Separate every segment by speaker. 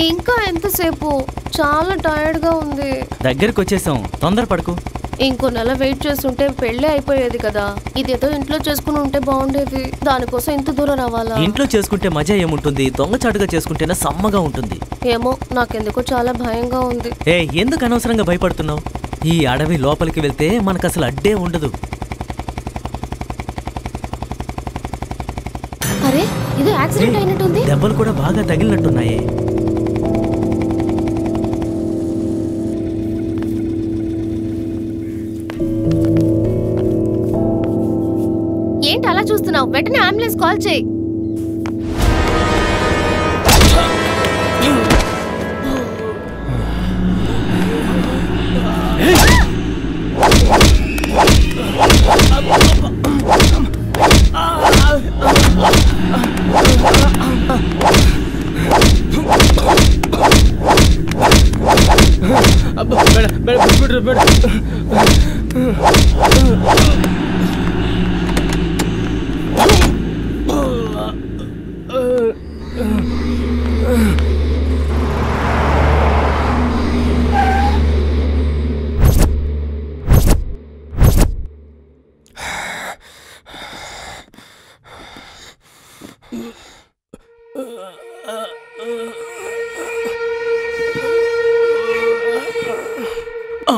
Speaker 1: ఇంకా ఎంతసేపు? చాలా టైర్డ్ గా ఉంది.
Speaker 2: దగ్గరికి వచ్చేసాం, తొందర పడుకో.
Speaker 1: ఇంకో నెల వెయిట్ చేస్తుంటే పెళ్ళే అయిపోయేది కదా. ఇదేదో ఇంట్లో చేసుకుని ఉంటే బాగుండేది. దానికోసం ఇంత దూరం రావాలా?
Speaker 2: ఇంట్లో చేసుకుంటే మజా ఏముంటుంది, దొంగచాటుగా చేసుకుంటేనే సమ్మగా ఉంటుంది.
Speaker 1: ఏమో, నాకెందుకో చాలా భయంగా ఉంది.
Speaker 2: ఎందుకు అనవసరంగా భయపడుతున్నావు? ఈ అడవి లోపలికి వెళ్తే మనకు అసలు అడ్డే ఉండదు.
Speaker 1: అరే, ఇది యాక్సిడెంట్ అయినట్టుంది.
Speaker 2: దెబ్బలు కూడా బాగా తగిలినట్టున్నాయే.
Speaker 1: ఏంటి అలా చూస్తున్నావు? వెంటనే అంబులెన్స్ కాల్ చేయి.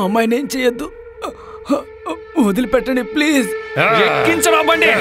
Speaker 3: అమ్మాయిని ఏం చేయొద్దు, వదిలిపెట్టండి ప్లీజ్. ఎక్కించరా బండి.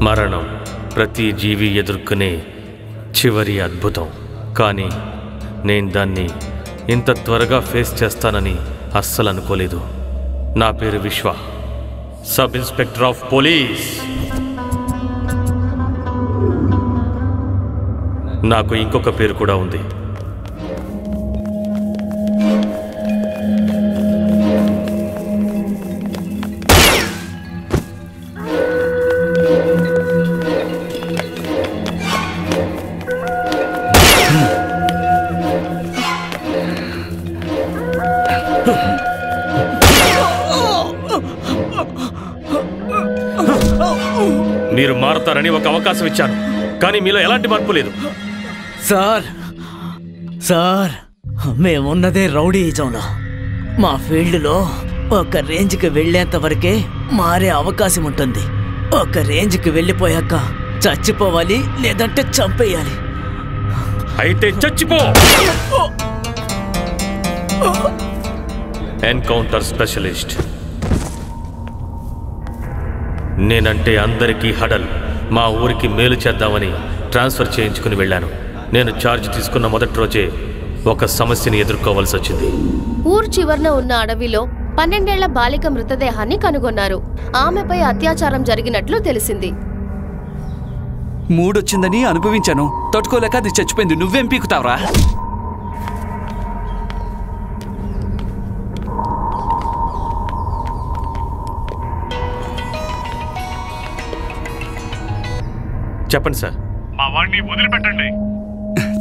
Speaker 4: మరణం ప్రతి జీవి ఎదుర్కొనే చివరి అద్భుతం. కానీ నేను దాన్ని ఇంత త్వరగా ఫేస్ చేస్తానని అస్సలు అనుకోలేదు. నా పేరు విశ్వ, సబ్ ఇన్స్పెక్టర్ ఆఫ్ పోలీస్. నాకు ఇంకొక పేరు కూడా ఉంది. మీరు మారుతారని ఒక అవకాశం ఇచ్చాను, కానీ మీలో ఎలాంటి మార్పు లేదు.
Speaker 2: సార్ సార్ మేమున్నదే రౌడీయిజంలో. మా ఫీల్డ్లో ఒక రేంజ్కి వెళ్ళేంత వరకే మారే అవకాశం ఉంటుంది. ఒక రేంజ్కి వెళ్ళిపోయాక చచ్చిపోవాలి, లేదంటే చంపేయాలి.
Speaker 4: అయితే చచ్చిపో. Encounter specialist. నేనంటే అందరికీ హడల్. మా ఊరికి మేలు చేద్దామని ట్రాన్స్ఫర్ చేయించుకుని వెళ్ళాను. నేను ఛార్జ్ తీసుకున్న మొదటి రోజే ఒక సమస్యని ఎదుర్కోవాల్సి వచ్చింది.
Speaker 1: ఊరు చివర్న ఉన్న అడవిలో 12 ఏళ్ల బాలిక మృతదేహాన్ని కనుగొన్నారు. ఆమెపై అత్యాచారం జరిగినట్లు తెలిసింది.
Speaker 3: మూడొచ్చిందని అనుభవించాను, తట్టుకోలేక అది చచ్చిపోయింది. నువ్వేం పీకుతావరా?
Speaker 4: చెప్పండి సార్.
Speaker 5: మా వాడిని వదిలిపెట్టండి.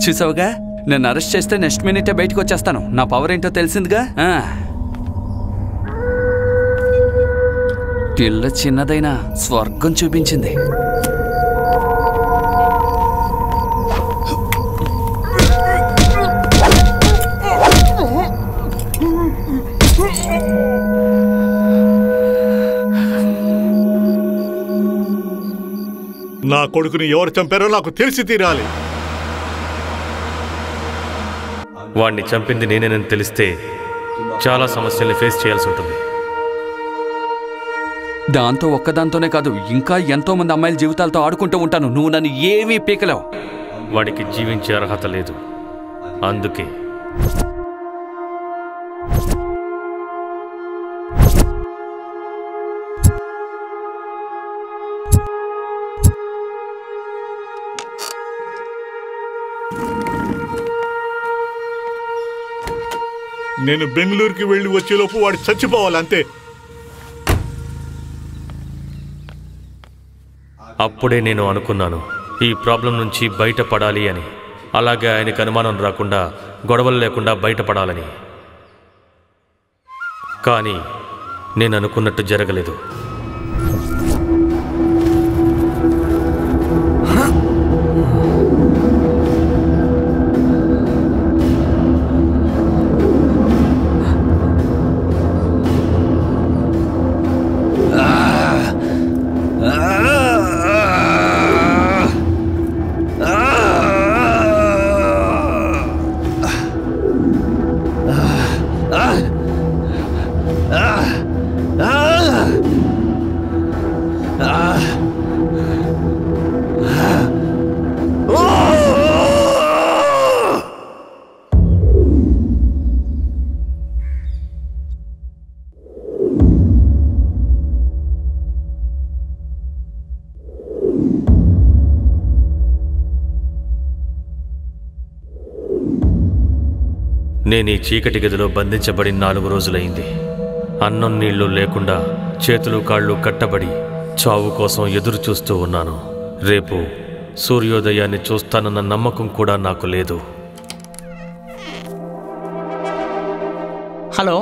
Speaker 3: చూసావుగా, నన్ను అరెస్ట్ చేస్తే నెక్స్ట్ మినిటే బయటకు వచ్చేస్తాను. నా పవర్ ఏంటో తెలిసిందిగా. పిల్ల చిన్నదైనా స్వర్గం చూపించింది.
Speaker 5: నా కొడుకుని ఎవరు చంపారో నాకు తెలిసి తీరాలి.
Speaker 4: వాణ్ణి చంపింది నేనేనని తెలిస్తే చాలా సమస్యల్ని ఫేస్ చేయాల్సి ఉంటుంది.
Speaker 3: దాంతో ఒక్కదాంతోనే కాదు, ఇంకా ఎంతో మంది అమ్మాయిల జీవితాలతో ఆడుకుంటూ ఉంటాను. నువ్వు నన్ను ఏమీ పీకలేవు.
Speaker 4: వాడికి జీవించే అర్హత లేదు. అందుకే
Speaker 5: నేను బెంగళూరుకి వెళ్ళి వచ్చేలోపు వాడు చచ్చిపోవాలంతే.
Speaker 4: అప్పుడే నేను అనుకున్నాను ఈ ప్రాబ్లం నుంచి బయటపడాలి అని. అలాగే ఆయనకు అనుమానం రాకుండా, గొడవలు లేకుండా బయటపడాలని. కానీ నేను అనుకున్నట్టు జరగలేదు. నేను ఈ చీకటి గదిలో బంధించబడి 4 రోజులైంది. అన్నం నీళ్లు లేకుండా, చేతులు కాళ్ళు కట్టబడి చావు కోసం ఎదురు చూస్తూ ఉన్నాను. రేపు సూర్యోదయాన్ని చూస్తానన్న నమ్మకం కూడా నాకు లేదు.
Speaker 6: హలో,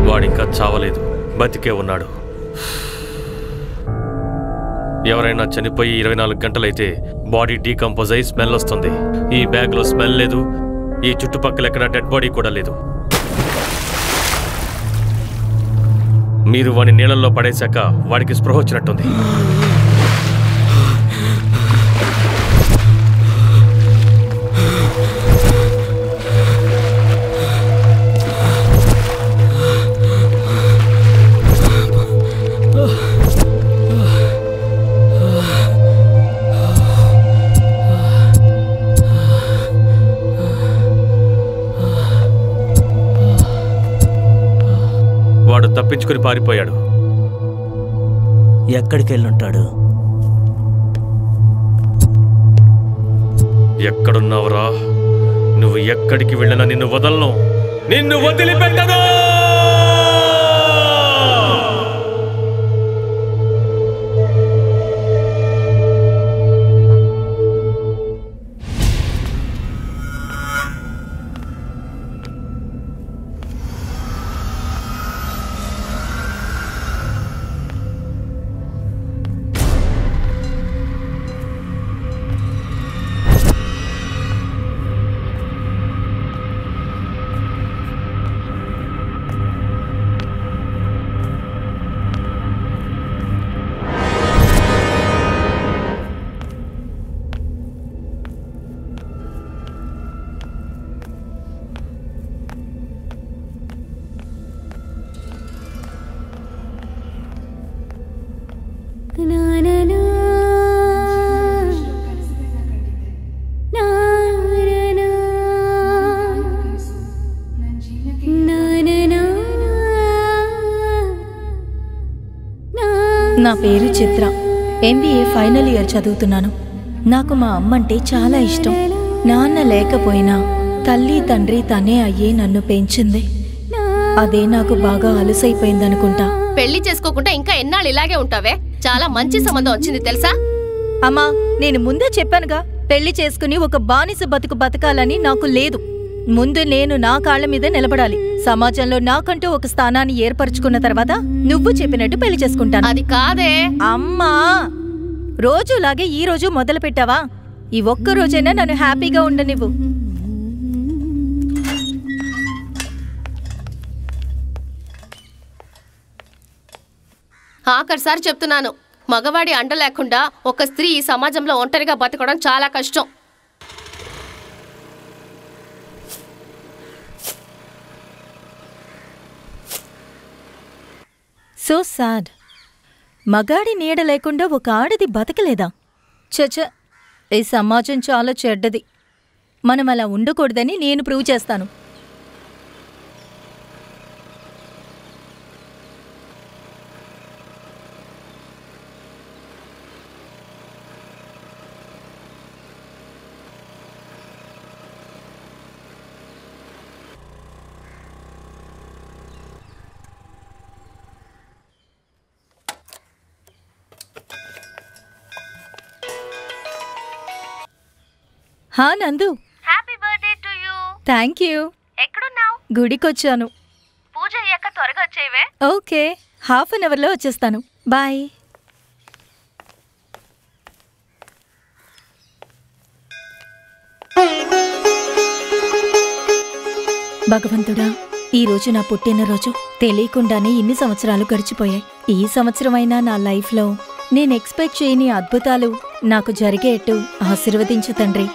Speaker 4: వాడింకా చావలేదు, బతికే ఉన్నాడు. ఎవరైనా చనిపోయి 24 గంటలైతే బాడీ డీకంపోజ్ అయి స్మెల్ వస్తుంది. ఈ బ్యాగ్లో స్మెల్ లేదు. ఈ చుట్టుపక్కల ఎక్కడ డెడ్ బాడీ కూడా లేదు. మీరు వాడిని నీళ్ళల్లో పడేశాక వాడికి స్పృహ వచ్చినట్టుంది. వాడు తప్పించుకుని పారిపోయాడు.
Speaker 2: ఎక్కడికి వెళ్ళుంటాడు?
Speaker 4: ఎక్కడున్నావురా? నువ్వు ఎక్కడికి వెళ్ళినా నిన్ను వదలను, నిన్ను వదిలిపెట్టను.
Speaker 7: నా పేరు చిత్ర. MBA ఫైనల్ ఇయర్ చదువుతున్నాను. నాకు మా అమ్మంటే చాలా ఇష్టం. నాన్న లేకపోయినా తల్లి తండ్రి తనే అయ్యే నన్ను పెంచింది. అదే నాకు బాగా అలసైపోయిందనుకుంటా.
Speaker 1: పెళ్లి చేసుకోకుండా ఇంకా ఎన్నాళ్ళు ఇలాగే ఉంటావే? చాలా మంచి సంబంధం వచ్చింది తెలుసా?
Speaker 7: అమ్మా, నేను ముందే చెప్పానుగా, పెళ్లి చేసుకుని ఒక బానిస బతుకు బతకాలని నాకు లేదు. ముందు నేను నా కాళ్ల మీద నిలబడాలి. సమాజంలో నాకంటూ ఒక స్థానాన్ని ఏర్పరచుకున్న తర్వాత నువ్వు చెప్పినట్టు పెళ్లి చేసుకుంటాను.
Speaker 1: అది కాదే
Speaker 7: అమ్మా, రోజులాగే ఈ రోజు మొదలు పెట్టావా? ఈ ఒక్క రోజైనా నన్ను హ్యాపీగా ఉండనివ్వు.
Speaker 1: ఆఖరిసారి చెప్తున్నాను, మగవాడి అండ లేకుండా ఒక స్త్రీ ఈ సమాజంలో ఒంటరిగా బతకడం చాలా కష్టం.
Speaker 7: So sad. మగాడి నీడ లేకుండా ఒక ఆడది బతకలేదా? చచ, ఈ సమాజం చాలా చెడ్డది. మనం అలా ఉండకూడదని నేను ప్రూవ్ చేస్తాను. హా నందు,
Speaker 6: happy birthday to you.
Speaker 7: Thank you.
Speaker 6: ఎక్కడున్నావు?
Speaker 7: గుడికొచ్చాను.
Speaker 6: పూజ అయ్యాక త్వరగా వచ్చేవే.
Speaker 7: ఓకే, ½ అన్ అవర్లో వచ్చేస్తాను. బాయ్. భగవంతుడా, ఈరోజు నా పుట్టినరోజు. తెలియకుండానే ఇన్ని సంవత్సరాలు గడిచిపోయాయి. ఈ సంవత్సరమైనా నా లైఫ్లో నేను ఎక్స్పెక్ట్ చేయని అద్భుతాలు నాకు జరిగేట్టు ఆశీర్వదించు తండ్రి.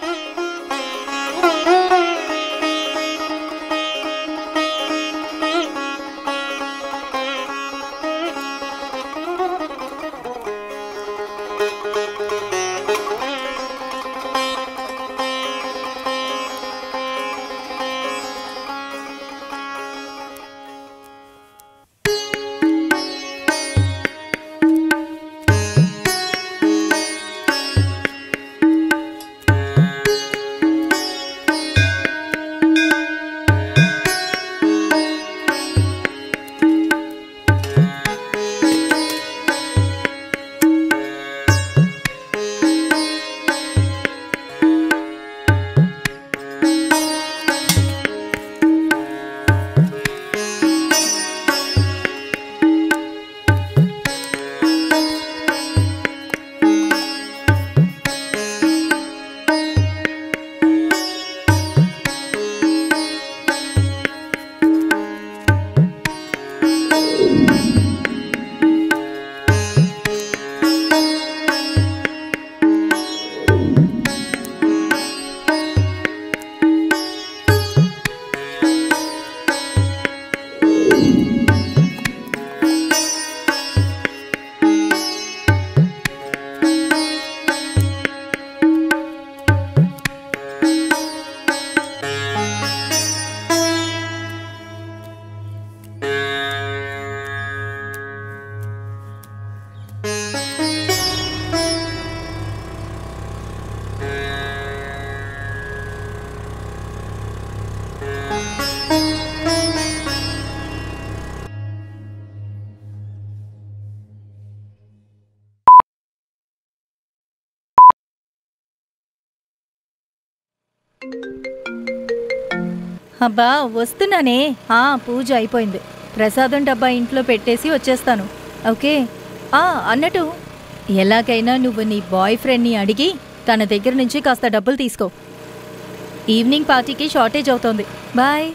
Speaker 7: అబ్బా, వస్తున్నానే. పూజ అయిపోయింది. ప్రసాదం డబ్బా ఇంట్లో పెట్టేసి వచ్చేస్తాను. ఓకే. అన్నట్టు, ఎలాగైనా నువ్వు నీ బాయ్ ఫ్రెండ్ని అడిగి తన దగ్గర నుంచి కాస్త డబ్బులు తీసుకో. ఈవినింగ్ పార్టీకి షార్టేజ్ అవుతోంది. బాయ్.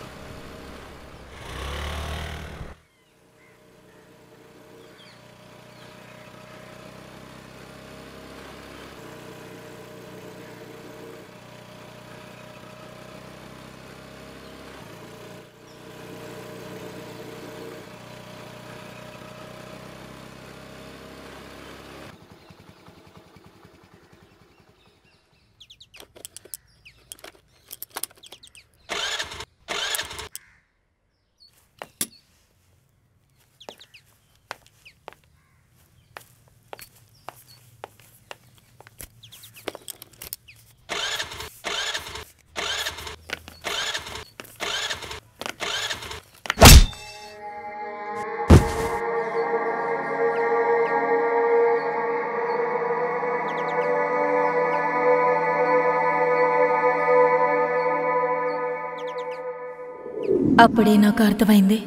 Speaker 7: అప్పుడే నాకు అర్థమైంది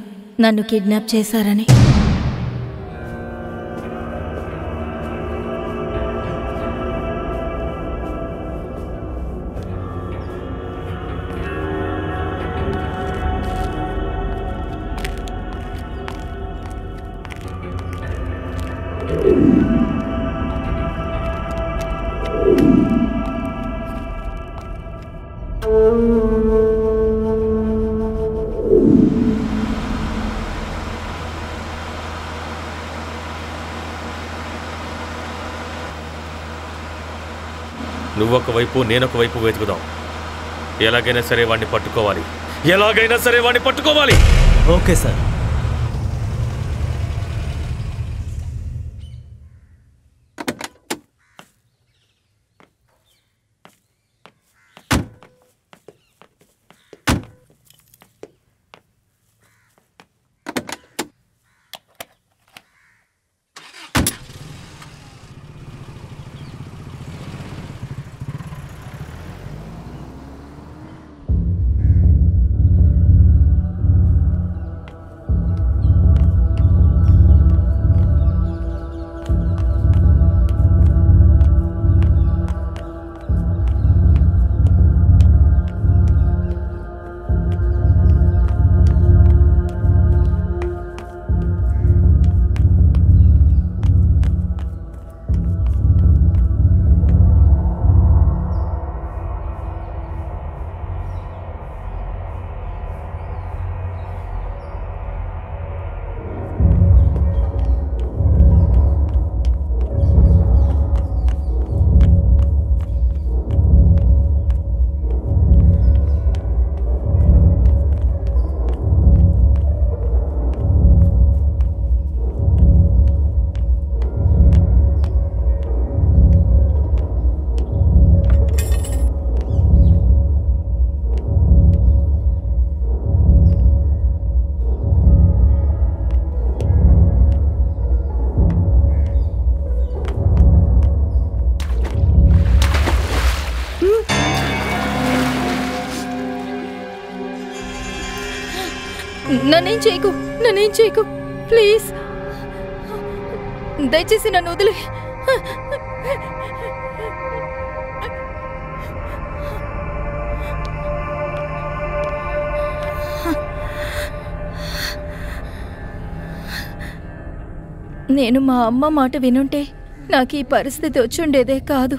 Speaker 7: నన్ను కిడ్నాప్ చేశారని.
Speaker 4: నువ్వొక వైపు నేనొక వైపు వెతుకుదాం. ఎలాగైనా సరే వాడిని పట్టుకోవాలి, ఎలాగైనా సరే వాడిని పట్టుకోవాలి.
Speaker 2: Okay sir. నన్నేం చేయకు ప్లీజ్. దయచేసి నన్ను వదిలే. నేను మా అమ్మ మాట వినుంటే నాకు ఈ పరిస్థితి వచ్చుండేదే కాదు.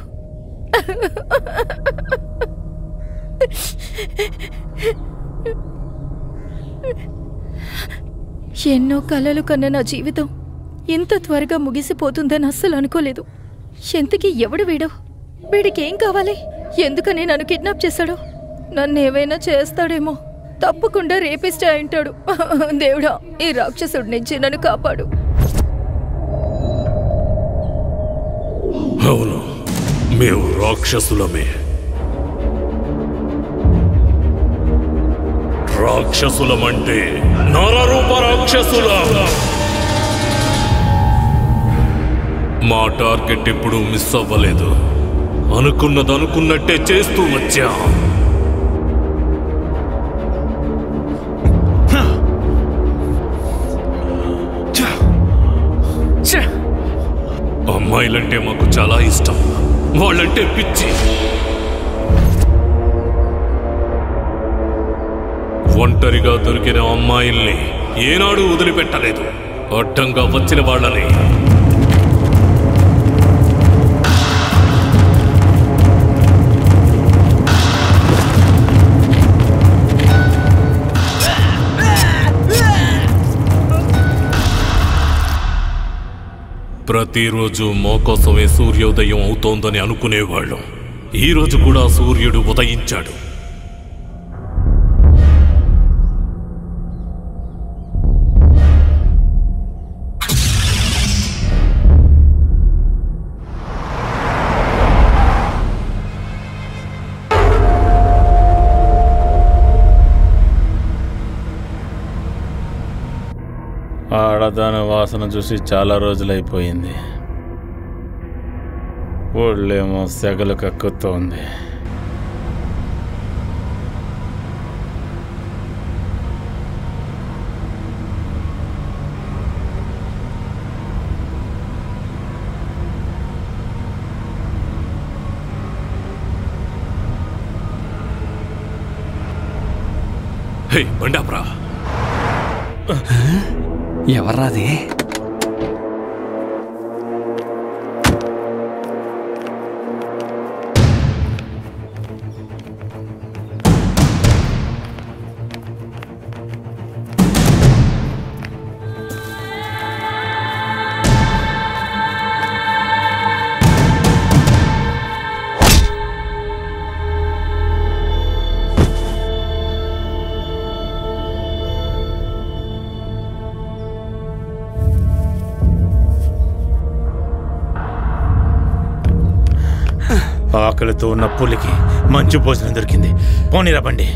Speaker 2: ఎన్నో కలలు కన్న నా జీవితం ఇంత త్వరగా ముగిసిపోతుందని అస్సలు అనుకోలేదు. ఎంతకీ ఎవడు వీడికి ఏం కావాలి? ఎందుకని నన్ను కిడ్నాప్ చేశాడు? నన్ను ఏమైనా చేస్తాడేమో. తప్పకుండా రేపిస్టే అయింటాడు. దేవుడా, ఈ రాక్షసుడి నుంచి నన్ను కాపాడు.
Speaker 5: అవును, మేము రాక్షసులమే. రాక్షసులమంటే నరరూప రాక్షసుల. మా టార్గెట్ ఎప్పుడు మిస్ అవ్వలేదు. అనుకున్నది అనుకున్నట్టే చేస్తూ వచ్చా. అమ్మాయిలంటే మాకు చాలా ఇష్టం. వాళ్ళంటే పిచ్చి. ఒంటరిగా దొరికిన అమ్మాయిల్ని ఏనాడు వదిలిపెట్టలేదు. అడ్డంగా వచ్చిన వాళ్ళని ప్రతిరోజు మోకోసమే సూర్యోదయం అవుతోందని అనుకునేవాళ్ళం. ఈరోజు కూడా సూర్యుడు ఉదయించాడు.
Speaker 8: ఆడదాని వాసన చూసి చాలా రోజులైపోయింది. ఒళ్ళేమో సెగలు కక్కుతోంది.
Speaker 5: 「బండాప్రా.
Speaker 3: ఎవర్రాది?
Speaker 8: ఆకలితో ఉన్న పులికి మంచు భోజనం దొరికింది. పోనీరా బండి.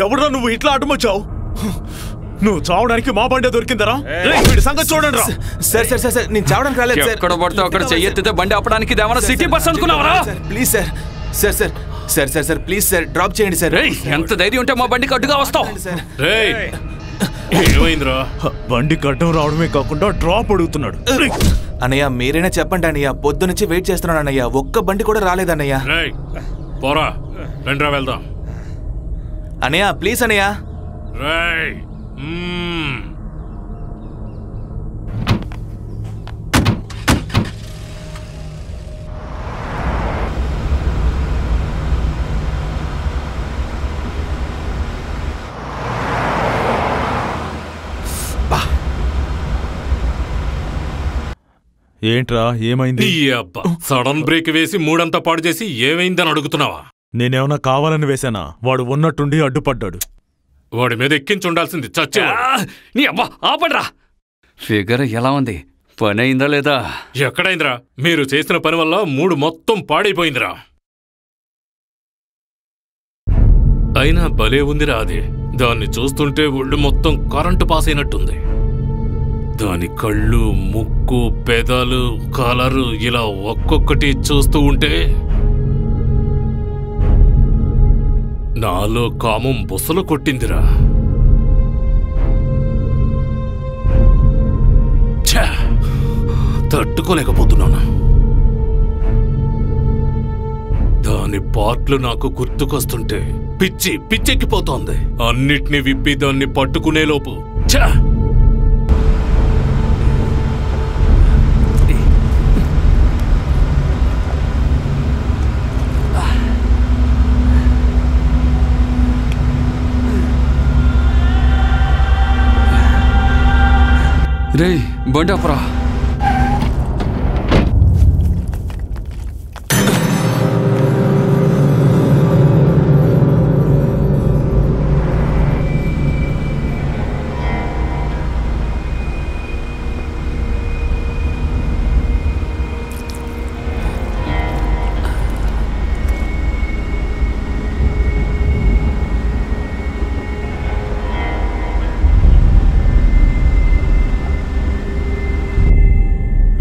Speaker 9: ఎవడరా నువ్వు ఇట్లా అడ్డమొచ్చావు? నువ్వు చావడానికి మా బండే దొరికిందరా? వీడి సంగతి చూడండి రా.
Speaker 10: సార్ సార్ సార్ నేను చావడానికి రాలేదు సార్.
Speaker 3: ఎక్కడ పడితే అక్కడ చెయ్యెత్తితే బండి ఆపడానికి దేవన సిటీ బస్ అనుకున్నావరా?
Speaker 10: Please sir sir sir sir sir sir please sir drop చేయండి సార్.
Speaker 3: ఎంత ధైర్యం ఉంటే మా బండికి అడ్డుగా వస్తావు?
Speaker 9: ఏమైందిరా? బండికి అడ్డం రావడమే కాకుండా డ్రాప్ అడుగుతున్నాడు.
Speaker 10: అన్నయ్య మీరైనా చెప్పండి అన్నయ్య, పొద్దు నుంచి వెయిట్ చేస్తున్నాను అన్నయ్య, ఒక్క బండి కూడా రాలేదన్నయ్య.
Speaker 5: పోరా రండ్రా వెళ్దాం.
Speaker 10: అన్నయ్య ప్లీజ్ అన్నయ్య.
Speaker 9: ఏంట్రా ఏమైంది?
Speaker 5: సడన్ బ్రేక్ వేసి మూడంతా పాడు చేసి ఏమైందని అడుగుతున్నావా?
Speaker 9: నేనేమన్నా కావాలని వేశానా? వాడు ఉన్నట్టుండి అడ్డుపడ్డాడు.
Speaker 5: వాడి మీద ఎక్కించి ఉండాల్సింది చచ్చే.
Speaker 3: నీ అబ్బా ఆపడ్రా. ఫిగర్ ఎలా ఉంది? పని అయిందా లేదా?
Speaker 5: ఎక్కడైందిరా? మీరు చేసిన పని వల్ల మూడు మొత్తం పాడైపోయిందిరా. అయినా భలే ఉందిరా అది. దాన్ని చూస్తుంటే ఒళ్ళు మొత్తం కరెంటు పాస్ అయినట్టుంది. దాని కళ్ళు, ముక్కు, పెదాలు, కలరు ఇలా ఒక్కొక్కటి చూస్తూ ఉంటే నాలో కామం బుసలు కొట్టిందిరా. తట్టుకోలేకపోతున్నాను. దాని పార్ట్లు నాకు గుర్తుకొస్తుంటే పిచ్చెక్కిపోతోంది. అన్నిటినీ విప్పి దాన్ని పట్టుకునే లోపు
Speaker 3: రేయ్ బండాపురా.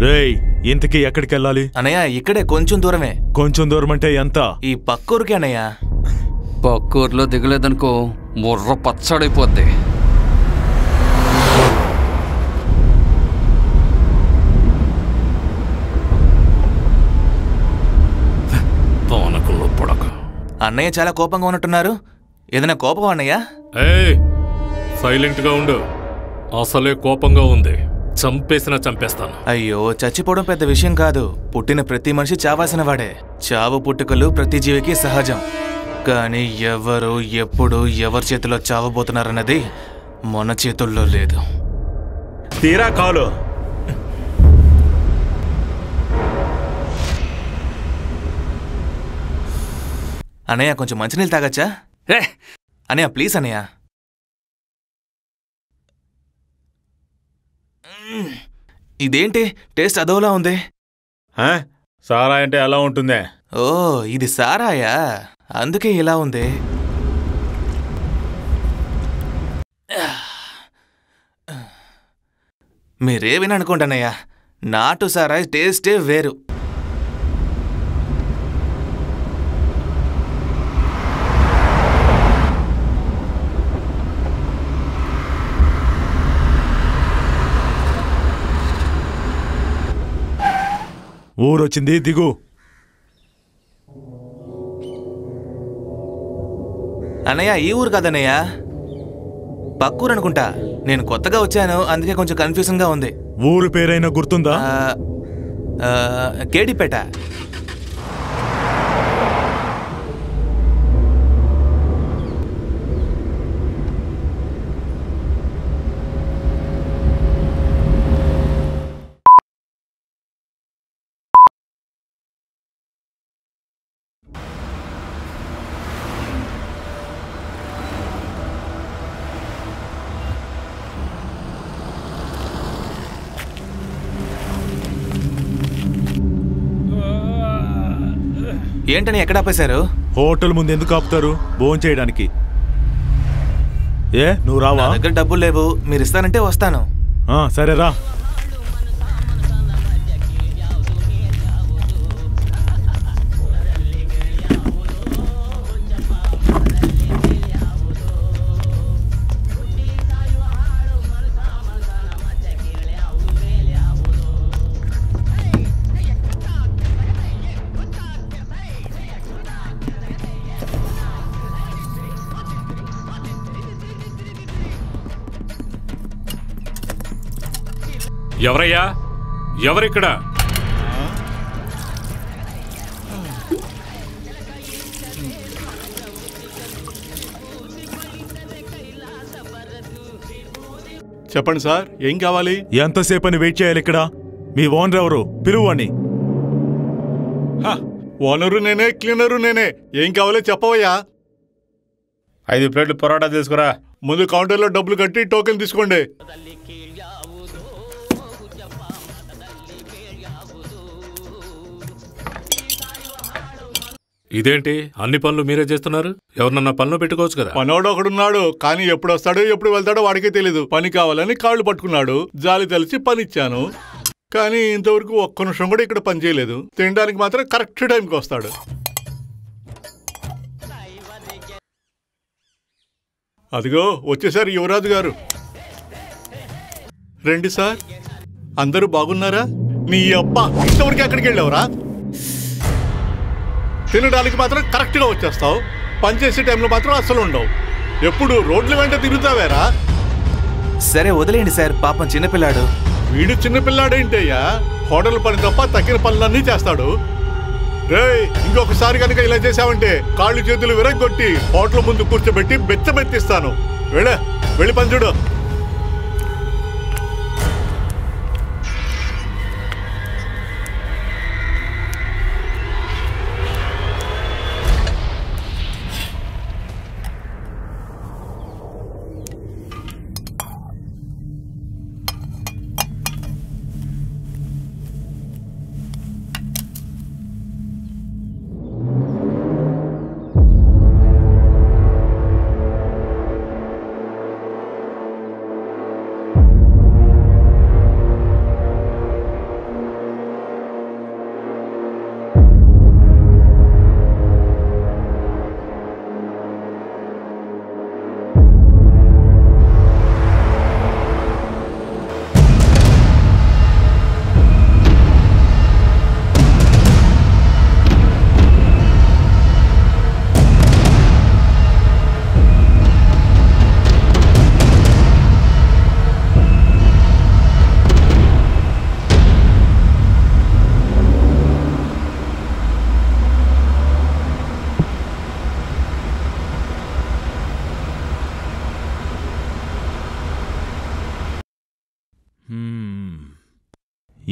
Speaker 9: రేయ్ ఇంతకీ ఎక్కడికి వెళ్ళాలి?
Speaker 10: అన్నయ్య ఇక్కడే కొంచెం దూరమే.
Speaker 9: కొంచెం దూరం అంటే ఎంత?
Speaker 10: ఈ పక్కూరికి అన్నయ్య.
Speaker 3: పక్కూర్లో దిగలేదనుకో ముర్ర పచ్చడైపోద్ది.
Speaker 10: అన్నయ్య చాలా కోపంగా ఉన్నట్టున్నారు. ఏదైనా కోపం అన్నయ్య?
Speaker 5: సైలెంట్ గా ఉండు. అసలే కోపంగా ఉంది. చంపేస్తాను.
Speaker 10: అయ్యో, చచ్చిపోవడం పెద్ద విషయం కాదు. పుట్టిన ప్రతి మనిషి చావాల్సిన వాడే. చావు పుట్టుకలు ప్రతి జీవికి సహజం. కానీ ఎవరు ఎప్పుడు ఎవరి చేతిలో చావబోతున్నారన్నది మన చేతుల్లో లేదు.
Speaker 8: తీరా కాలు.
Speaker 10: అన్నయ్య కొంచెం మంచినీళ్ళు తాగచ్చా? అన్నయ్య ప్లీజ్ అన్నయ్య. ఇదేంటి టేస్ట్ అదోలా ఉంది?
Speaker 8: సారా అంటే ఎలా ఉంటుందే?
Speaker 10: ఓ, ఇది సారాయా? అందుకే ఇలా ఉంది. మీరేవినా అనుకోండి అన్నయ్య, నాటు సారాయి టేస్టే వేరు.
Speaker 9: ఊరొచ్చింది, దిగు.
Speaker 10: అన్నయ్య ఈ ఊరు కాదన్నయ్య, పక్కూరు అనుకుంటా. నేను కొత్తగా వచ్చాను, అందుకే కొంచెం కన్ఫ్యూజన్ గా ఉంది.
Speaker 9: ఊరు పేరైనా గుర్తుందా?
Speaker 10: కేడిపేట. ఏంటని ఎక్కడ ఆపేశారు?
Speaker 9: హోటల్ ముందు ఎందుకు ఆపుతారు? భోజనం చేయడానికి. నువ్వు రావా?
Speaker 10: దగ్గర డబ్బులు లేవు, మీరు ఇస్తానంటే వస్తాను.
Speaker 9: సరే రా.
Speaker 5: ఎవరయ్యా? ఎవరిక్కడ?
Speaker 11: చెప్పండి సార్, ఏం కావాలి?
Speaker 9: ఎంతసేపని వెయిట్ చేయాలి ఇక్కడ? మీ ఓనర్ ఎవరు? పిలువని.
Speaker 11: ఓనరు నేనే, క్లీనరు నేనే. ఏం కావాలో చెప్పవయ్యా.
Speaker 8: 5 ప్లేట్లు పొరాటా తీసుకురా.
Speaker 11: ముందు కౌంటర్లో డబ్బులు కట్టి టోకెన్ తీసుకోండి.
Speaker 5: ఇదేంటి అన్ని పనులు మీరే చేస్తున్నారు? ఎవరినన్నా పనులు పెట్టుకోవచ్చు కదా.
Speaker 11: పనోడు ఒకడున్నాడు, కానీ ఎప్పుడు వస్తాడో ఎప్పుడు వెళ్తాడో వాడికే తెలీదు. పని కావాలని కాళ్ళు పట్టుకున్నాడు. జాలి తెలిసి పనిచ్చాను, కానీ ఇంతవరకు ఒక్క నిమిషం కూడా ఇక్కడ పని చేయలేదు. తినడానికి మాత్రం కరెక్ట్ టైంకి వస్తాడు. అదిగో వచ్చేసారు యువరాజు గారు. రండి సార్. అందరూ బాగున్నారా? నీ అబ్బా, ఇంతవరకు ఎక్కడికి వెళ్ళావురా? తినడానికి మాత్రం కరెక్ట్గా వచ్చేస్తావు, పనిచేసే టైంలో మాత్రం అస్సలు ఉండవు. ఎప్పుడు రోడ్ల వెంట తిరుగుతావేరా?
Speaker 10: సరే వదిలేండి సార్, పాపం చిన్నపిల్లాడు.
Speaker 11: వీడు చిన్నపిల్లాడేంటయ్యా? హోటల్ పని తప్ప తక్కిన పనులన్నీ చేస్తాడు. రేయ్, ఇంకొకసారి కనుక ఇలా చేసావంటే కాళ్ళు చేతులు విరగొట్టి హోటల్ ముందు కూర్చోబెట్టి బెచ్చబెత్తిస్తాను. వెళ్ళి పని చూడు.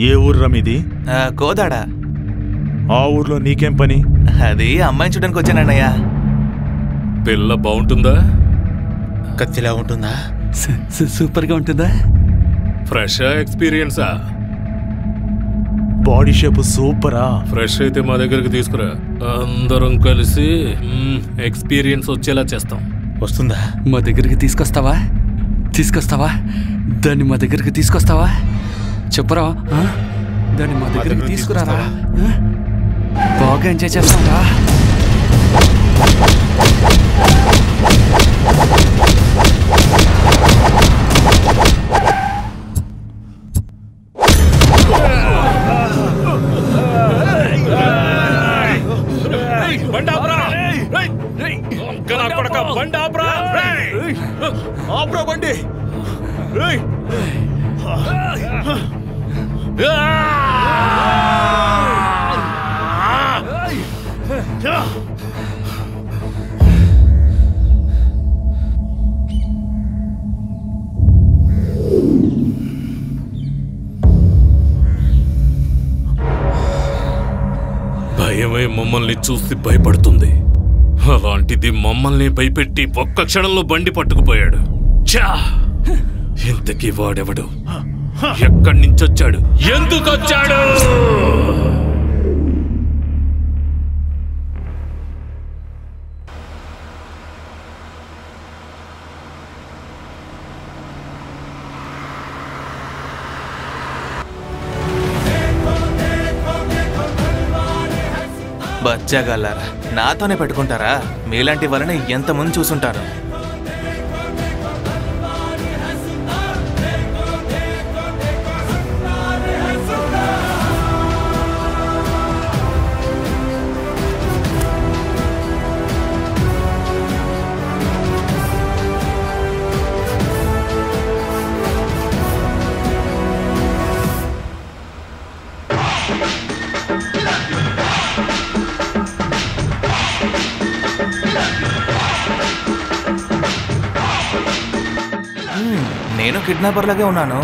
Speaker 9: ఏ ఊర్రా మీది?
Speaker 10: కోదాడ.
Speaker 9: ఆ ఊర్లో నీకేం పని?
Speaker 10: అది అమ్మాయిని చూడడానికి వచ్చానన్నయ్య.
Speaker 5: పిల్ల బాగుంటుందా?
Speaker 8: కత్తిలా ఉంటుందా?
Speaker 3: సూపర్గా ఉంటుందా?
Speaker 5: ఫ్రెష్ ఎక్స్పీరియన్సా?
Speaker 9: బాడీ షేప్ సూపరా?
Speaker 5: ఫ్రెష్ అయితే మా దగ్గరికి తీసుకురా, అందరం కలిసి ఎక్స్పీరియన్స్ వచ్చేలా చేస్తాం.
Speaker 8: వస్తుందా?
Speaker 3: మా దగ్గరికి తీసుకొస్తావా? దాన్ని మా దగ్గరికి తీసుకొస్తావా? చెప్పరా? దాన్ని మా దగ్గరికి తీసుకురారా? బాగా ఎంజాయ్ చేస్తాంరా.
Speaker 9: బండి
Speaker 5: భయమే మమ్మల్ని చూసి భయపడుతుంది. అలాంటిది మమ్మల్ని భయపెట్టి ఒక్క క్షణంలో బండి పట్టుకుపోయాడు. ఛా! ఇంతకీ వాడెవడు? ఎక్కడి నుంచి వచ్చాడు? ఎందుకు వచ్చాడు?
Speaker 10: బచ్చాగాళ్ళారా, నాతోనే పెట్టుకుంటారా? మీలాంటి వాళ్ళని ఎంతమంది చూసుంటారు. నేను కిడ్నాపర్ లాగే ఉన్నాను.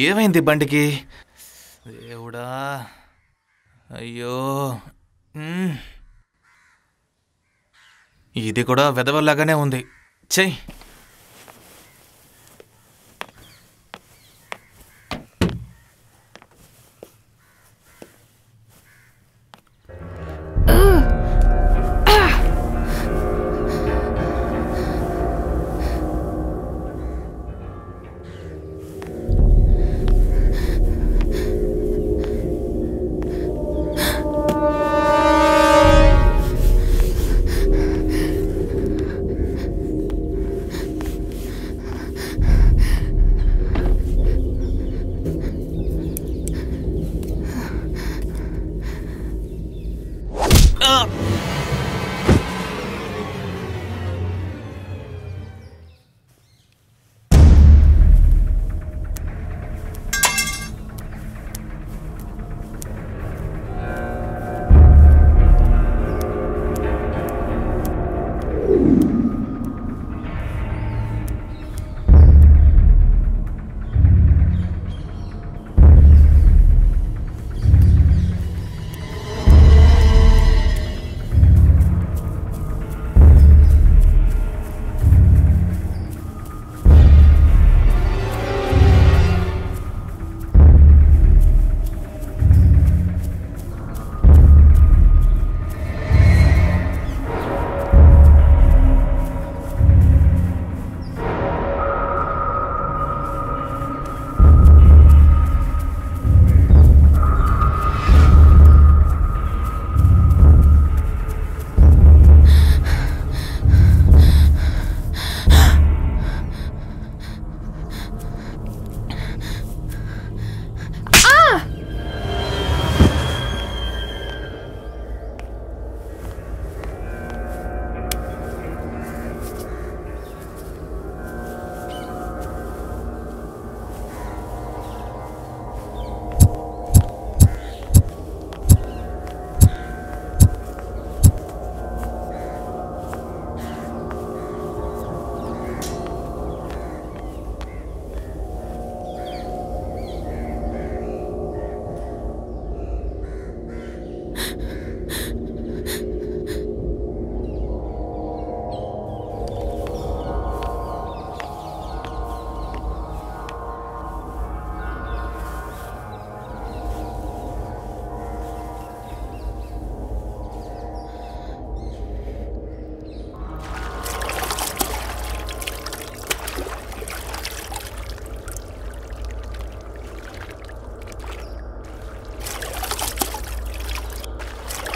Speaker 10: ఏమైంది బండికి? దేవుడా, అయ్యో. ఇది కూడా వెదవల్లాగానే ఉంది. చెయ్యి.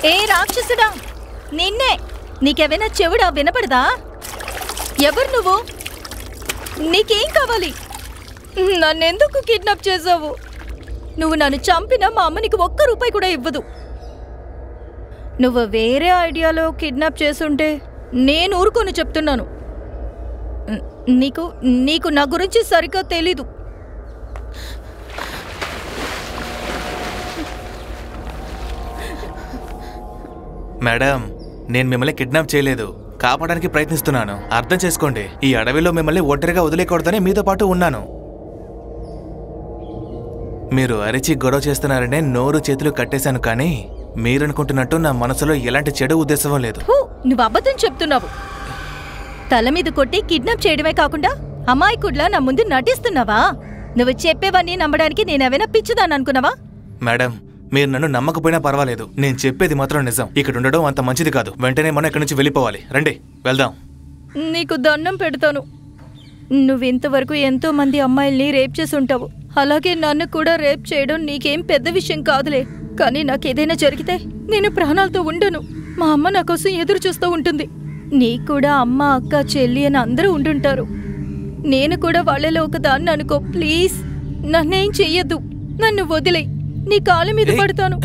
Speaker 7: ఏ రాక్షసుడా, నిన్నే! నీకేమైనా చెవుడా వినపడదా? ఎవరు నువ్వు? నీకేం కావాలి? నన్నెందుకు కిడ్నాప్ చేసావు? నువ్వు నన్ను చంపినా మా అమ్మ నీకు ఒక్క రూపాయి కూడా ఇవ్వదు. నువ్వు వేరే ఐడియాలో కిడ్నాప్ చేసుంటే నేను ఊరుకొని చెప్తున్నాను. నీకు నా గురించి సరిగ్గా తెలీదు.
Speaker 10: మేడం, నేను మిమ్మల్ని కిడ్నాప్ చేయలేదు, కాపాడడానికి ప్రయత్నిస్తున్నాను. అర్థం చేసుకోండి. ఈ అడవిలో మిమ్మల్ని ఒంటరిగా వదిలేకూడదని మీతో పాటు ఉన్నాను. మీరు అరిచి గొడవ చేస్తున్నారనే నోరు చేతులు కట్టేశాను, కానీ మీరనుకుంటున్నట్టు నా మనసులో ఎలాంటి చెడు ఉద్దేశం లేదు.
Speaker 7: నువ్వు అబద్ధం చెప్తున్నావు. తల మీద కొట్టి కిడ్నాప్ చేయడమే కాకుండా అమాయకుడ్లా నా ముందు నటిస్తున్నావా? నువ్వు చెప్పేవన్నీ నమ్మడానికి నేనేమైనా పిచ్చిదాన్ని అనుకున్నావా?
Speaker 10: మేడం, మీరు నన్ను నమ్మకపోయినా పర్వాలేదు, నేను చెప్పేది మాత్రం నిజం. ఇక్కడ ఉండడం అంత మంచిది కాదు. వెంటనే మనం ఇక్కడి నుంచి వెళ్ళిపోవాలి. రండి, వెళ్దాం.
Speaker 7: నీకు దండం పెడతాను. నువ్వింతవరకు ఎంతో మంది అమ్మాయిల్ని రేప్ చేసి ఉంటావు. అలాగే నన్ను కూడా రేప్ చేయడం నీకేం పెద్ద విషయం కాదులే. కానీ నాకేదైనా జరిగితే నేను ప్రాణాలతో ఉండను. మా అమ్మ నా కోసం ఎదురు చూస్తూ ఉంటుంది. నీకు కూడా అమ్మ, అక్క, చెల్లి అని అందరూ ఉండుంటారు. నేను కూడా వాళ్ళలో ఒకదాన్ని అనుకో. ప్లీజ్ నన్నేం చెయ్యొద్దు. నన్ను వదిలే. నీ కాళ్ళ మీద పడతాను.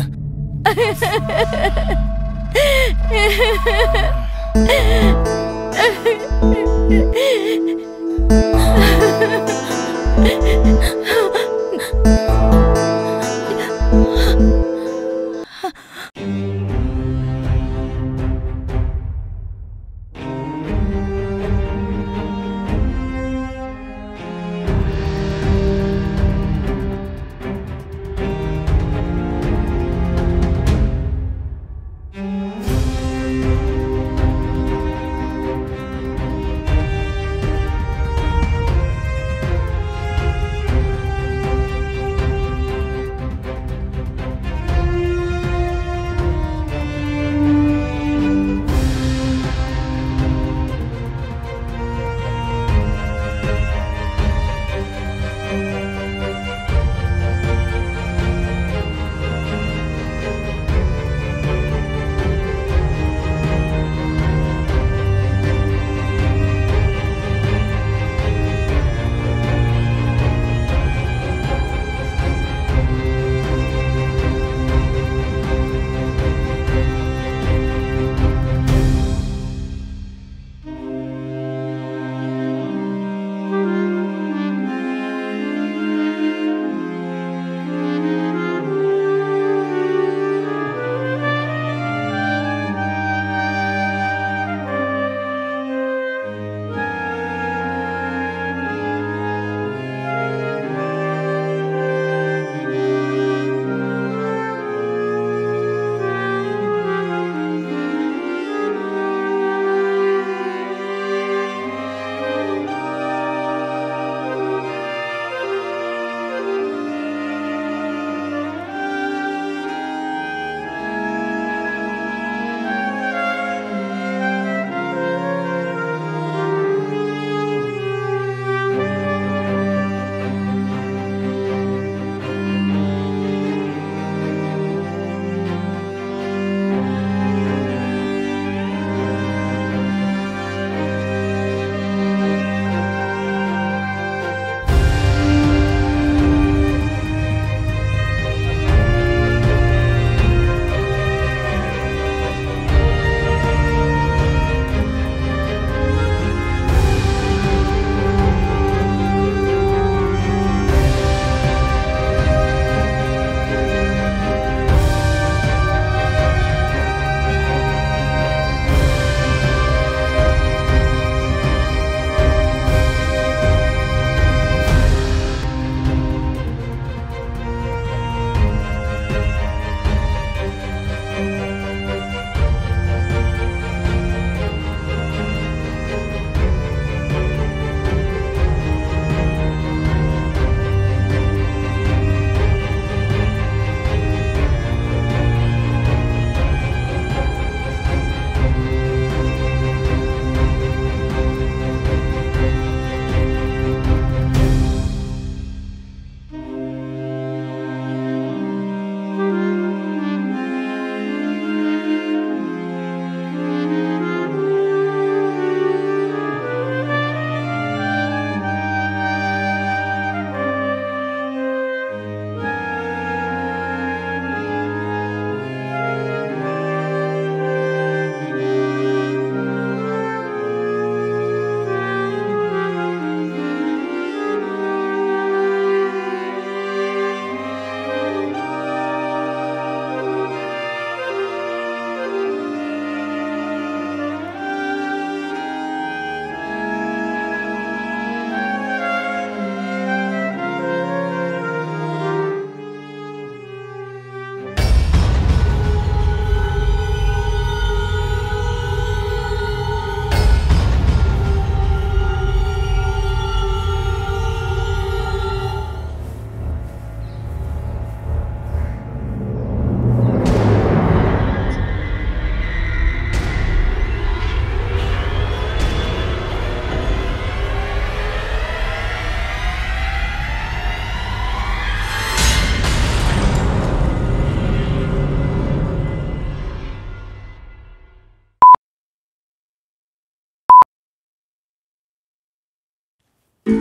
Speaker 8: రేయ్,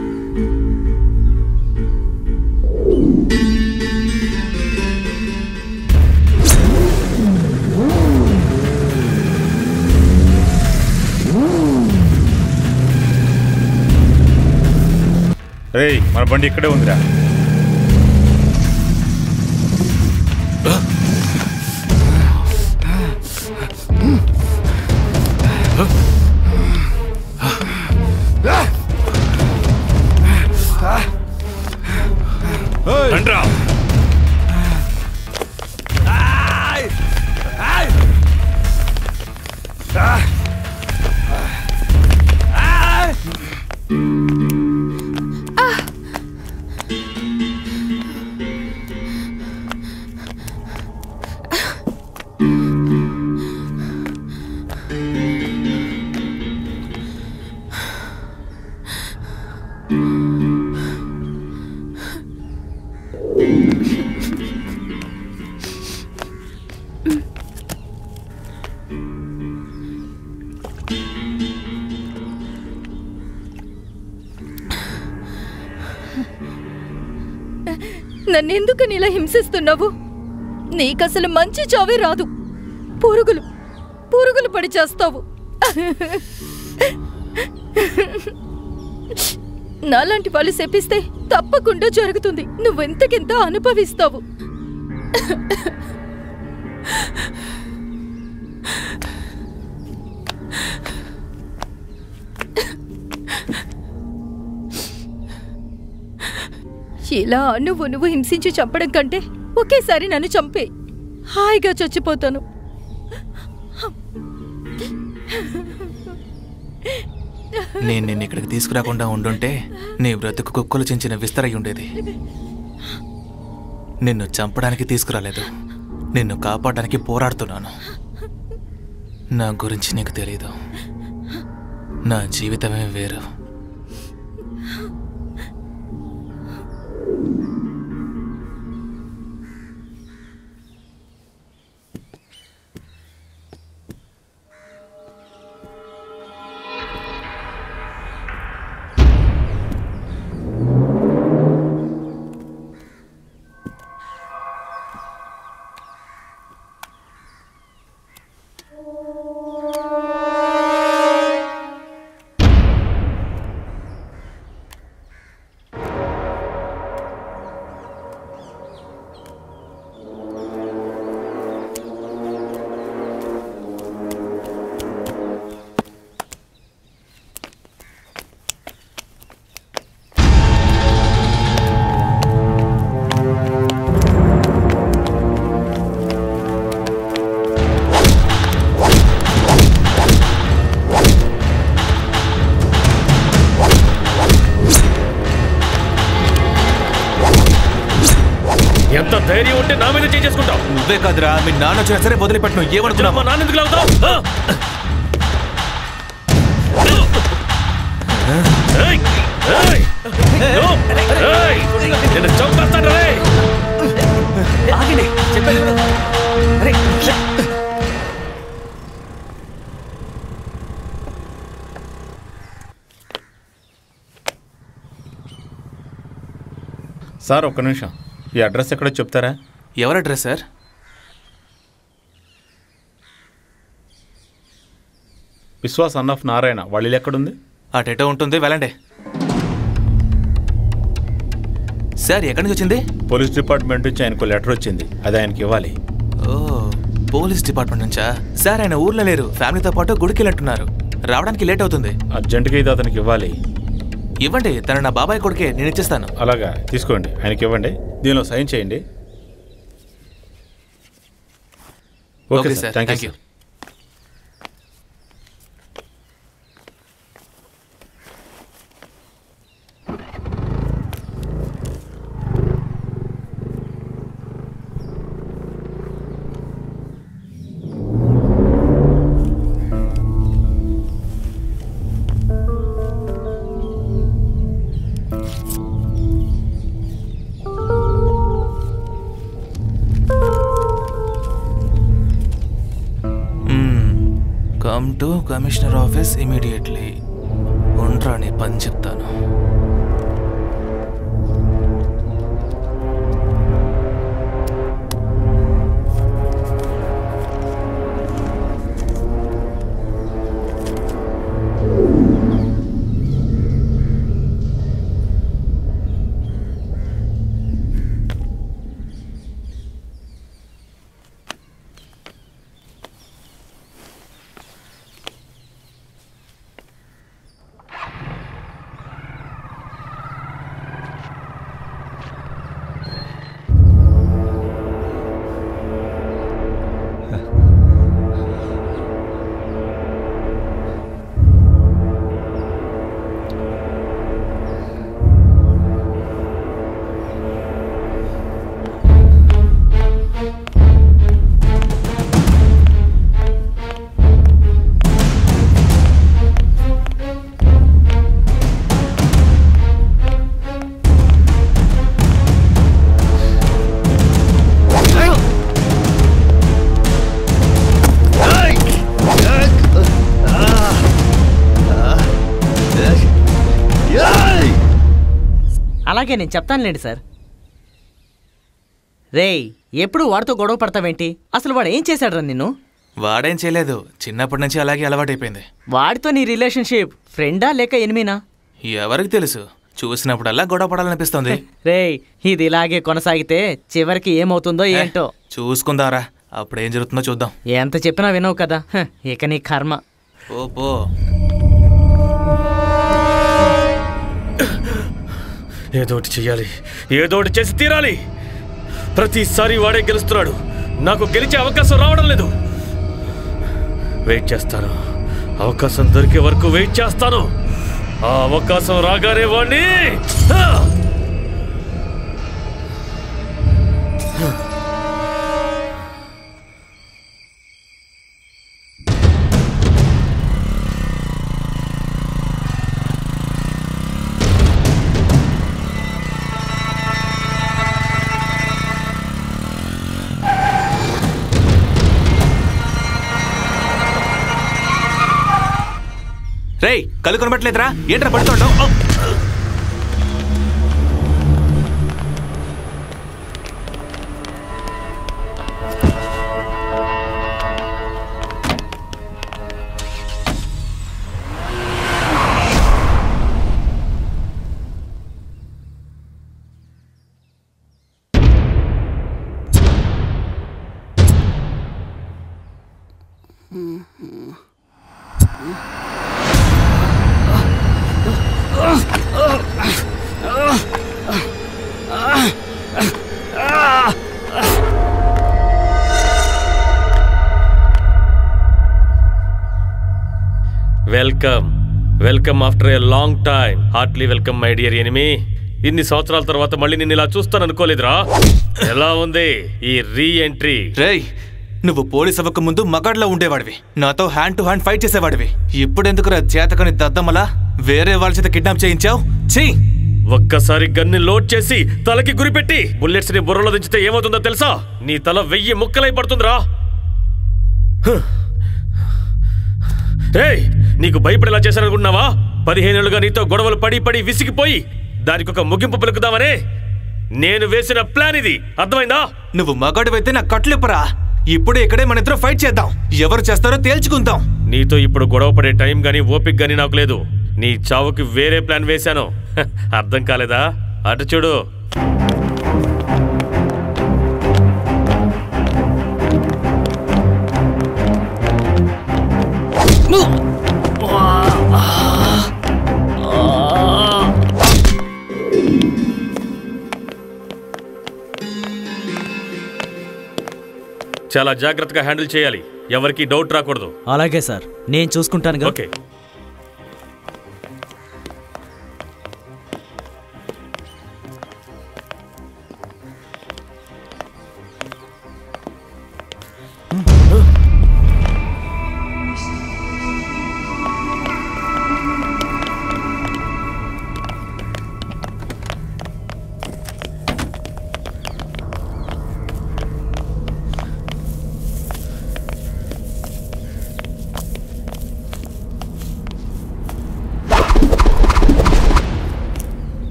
Speaker 8: మన బండి ఇక్కడే ఉందిరా.
Speaker 5: రండ్రా.
Speaker 2: నన్నెందుకు నీలా హింసిస్తున్నావు? నీకసలు మంచి చావే రాదు. పురుగులు పడి చేస్తావు. నాలాంటి వాళ్ళు శపిస్తే తప్పకుండా జరుగుతుంది. నువ్వెంతకెంత అనుభవిస్తావు. ఇలా నువ్వు హింసించి చంపడం కంటే ఒకేసారి నన్ను చంపే. హాయిగా చచ్చిపోతాను.
Speaker 10: నేను నిన్ను ఇక్కడికి తీసుకురాకుండా ఉండుంటే నీ బ్రతుకు కుక్కలు చించిన విస్తరై ఉండేది. నిన్ను చంపడానికి తీసుకురాలేదు, నిన్ను కాపాడడానికి పోరాడుతున్నాను. నా గురించి నీకు తెలీదు. నా జీవితమే వేరు.
Speaker 4: ఎంత ధైర్యం ఉంటే నా మీద చేసుకుంటావు?
Speaker 10: నువ్వే కాదురా, మీ నాన్న వచ్చినా సరే వదిలిపెట్టను. ఏమనుకున్నావు?
Speaker 4: మా నాన్న ఎందుకు లాగుతావు? నేను చంపేస్తాను.
Speaker 8: సార్ ఒక్క నిమిషం, ఈ అడ్రస్ ఎక్కడో చెప్తారా?
Speaker 10: ఎవరి address sir?
Speaker 8: Vishwas son of Narayana. వాళ్ళ ఇల్లు ఎక్కడుంది?
Speaker 10: అటెటో ఉంటుంది, వెళ్ళండి. సార్ ఎక్కడి నుంచి వచ్చింది?
Speaker 8: పోలీస్ డిపార్ట్మెంట్ నుంచి ఆయనకు లెటర్ వచ్చింది, అది ఆయనకి ఇవ్వాలి.
Speaker 10: ఓ, పోలీస్ డిపార్ట్మెంట్ నుంచా? సార్ ఆయన ఊర్లో లేరు, ఫ్యామిలీతో పాటు గుడికి వెళ్ళట్టున్నారు. రావడానికి లేట్ అవుతుంది.
Speaker 8: అర్జెంటుగా ఇది అతనికి ఇవ్వాలి.
Speaker 10: ఇవ్వండి, తన నా బాబాయ్ కొడుకే, నేను ఇచ్చేస్తాను.
Speaker 8: అలాగా, తీసుకోండి, ఆయనకి ఇవ్వండి. దీనిలో సైన్ చేయండి. Okay sir, thank you.
Speaker 10: Come to commissioner office immediately. ఉండరా నీ పని చెప్తాను.
Speaker 12: అలాగే నేను చెప్తానులేండి సార్. రేయ్, ఎప్పుడు వాడితో గొడవ పడతావేంటి? అసలు వాడు ఏం చేశాడు రా నిన్ను?
Speaker 10: వాడేం చేయలేదు, చిన్నప్పటి నుంచి అలాగే అలవాటైపోయింది.
Speaker 12: వాడితో నీ రిలేషన్షిప్ ఫ్రెండా లేక ఎనిమినా?
Speaker 10: ఎవరికి తెలుసు, చూసినప్పుడల్లా గొడవ పడాలనిపిస్తుంది.
Speaker 12: రేయ్, ఇది ఇలాగే కొనసాగితే చివరికి ఏమవుతుందో ఏంటో.
Speaker 10: చూసుకుందారా, అప్పుడేం జరుగుతుందో చూద్దాం.
Speaker 12: ఎంత చెప్పినా వినవు కదా, ఇక నీ కర్మ.
Speaker 10: ఓ
Speaker 4: ఏదోటి చెయ్యాలి, ఏదోటి చేసి తీరాలి. ప్రతిసారి వాడే గెలుస్తున్నాడు, నాకు గెలిచే అవకాశం రావడం లేదు. వెయిట్ చేస్తాను, అవకాశం దొరికే వరకు వెయిట్ చేస్తాను. ఆ అవకాశం రాగానే వాడిని
Speaker 10: రేయ్, కళ్ళు కొనబట్టలేదురా, ఏంట్రా పడుతుండవు?
Speaker 4: Welcome, welcome after a long time. Heartly welcome my dear enemy. ఇన్ని సంవత్సరాల తర్వాత మళ్ళీ నిన్ను ఇలా చూస్తాను అనుకోలేదురా. ఎలా ఉంది ఈ రీ ఎంట్రీ?
Speaker 10: రేయ్, నువ్వు పోలీస్ అవ్వక ముందు మగాడ్లో ఉండేవాడివి, నాతో హ్యాండ్ టు హ్యాండ్ ఫైట్ చేసేవాడివి. ఇప్పుడెందుకురా చేతకని దద్దమ్మలా వేరే వాళ్ళ చేత కిడ్నాప్ చేయించావు? ఛీ!
Speaker 4: ఒక్కసారి గన్ని లోడ్ చేసి తలకి గురిపెట్టి బుల్లెట్స్ ని బుర్రలో దించితే ఏమవుతుందో తెలుసా? నీ తల 1000 ముక్కలై పడుతుందిరా. రేయ్, నీకు భయపడేలా చేశారనుకుంటున్నావా? 15 ఏళ్లుగా నీతో గొడవలు పడి పడి విసిగిపోయి దానికి ఒక ముగింపు పలుకుదామనే నేను వేసిన ప్లాన్ ఇది, అర్థమైందా?
Speaker 10: నువ్వు మగాడివైతే నా కట్లిప్పరా. ఇప్పుడే ఇక్కడే మన ఇద్దరు ఫైట్ చేద్దాం, ఎవరు చేస్తారో తేల్చుకుందాం.
Speaker 4: నీతో ఇప్పుడు గొడవ పడే టైం గానీ ఓపిక గానీ నాకు లేదు. నీ చావుకి వేరే ప్లాన్ వేశాను, అర్థం కాలేదా? అటు చూడు. చాలా జాగ్రత్తగా హ్యాండిల్ చేయాలి, ఎవరికి డౌట్ రాకూడదు.
Speaker 12: అలాగే సార్, నేను చూసుకుంటాను.
Speaker 4: ఓకే.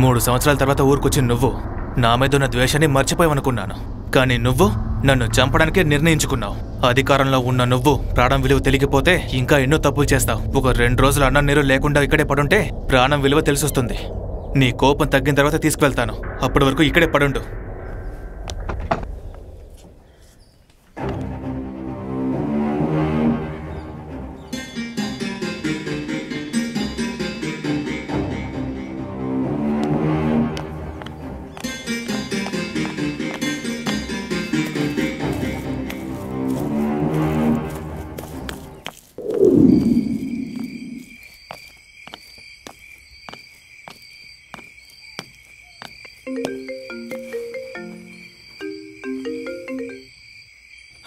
Speaker 10: 3 సంవత్సరాల తర్వాత ఊరుకొచ్చి నువ్వు నా మీద ఉన్న ద్వేషాన్ని మర్చిపోయావనుకున్నాను. కానీ నువ్వు నన్ను చంపడానికే నిర్ణయించుకున్నావు. అధికారంలో ఉన్న నువ్వు ప్రాణం విలువ తెలియకపోతే ఇంకా ఎన్నో తప్పులు చేస్తావు. ఒక 2 రోజులు అన్నం నీరు లేకుండా ఇక్కడే పడుంటే ప్రాణం విలువ తెలిసొస్తుంది. నీ కోపం తగ్గిన తర్వాత తీసుకువెళ్తాను. అప్పటి వరకు ఇక్కడే పడుండు.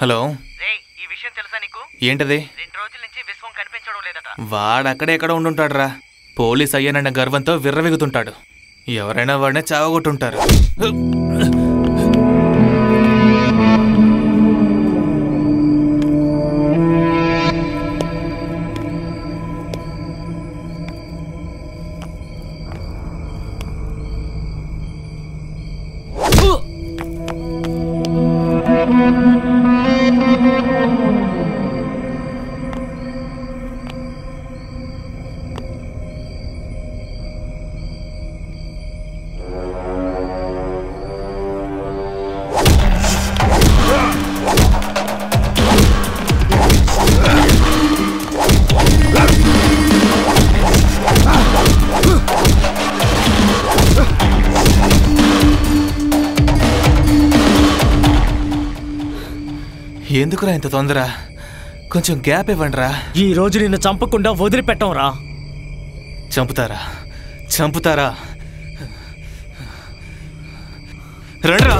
Speaker 10: హలో,
Speaker 12: ఈ విషయం తెలుసా నీకు?
Speaker 10: ఏంటది?
Speaker 12: 2 రోజుల నుంచి విశ్వం కనిపించడం లేదట.
Speaker 10: వాడక్కడే ఎక్కడ ఉండుంటాడురా. పోలీస్ అయ్యానన్న గర్వంతో విర్రవిగుతుంటాడు. ఎవరైనా వాడిని చావగొట్టుంటారు. ఎందుకురా ఇంత తొందర? కొంచెం గ్యాప్ ఇవ్వండిరా.
Speaker 12: ఈ రోజు నిన్ను చంపకుండా వదిలిపెట్టంరా.
Speaker 10: చంపుతారా? చంపుతారా? రండిరా.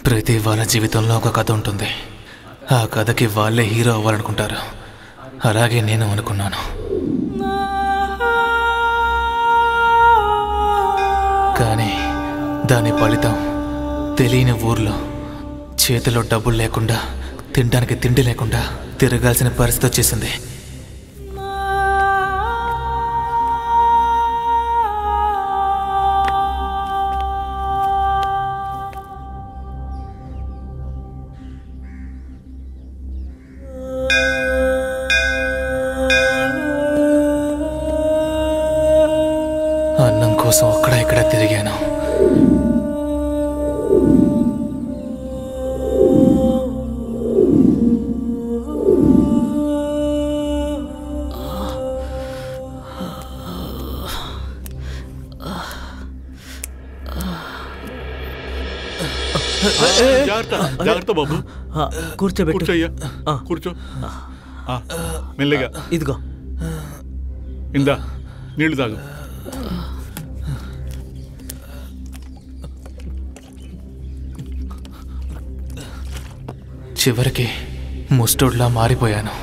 Speaker 10: ప్రతి వాళ్ళ జీవితంలో ఒక కథ ఉంటుంది. ఆ కథకి వాళ్ళే హీరో అవ్వాలనుకుంటారు. అలాగే నేను అనుకున్నాను. కానీ దాని ఫలితం తెలియని ఊర్లో చేతిలో డబ్బులు లేకుండా, తినడానికి తిండి లేకుండా తిరగాల్సిన పరిస్థితి వచ్చేసింది. అన్నం కోసం అక్కడ ఇక్కడ తిరిగాను.
Speaker 11: జాగ్రత్త బాబు.
Speaker 12: కూర్చోబెట్టు.
Speaker 11: కూర్చోయ్యా, కూర్చో. మెల్లిగా.
Speaker 12: ఇదిగో
Speaker 11: ఇందా నీళ్లు తాగు.
Speaker 10: చివరికి ముస్టోడ్లా మారిపోయాను.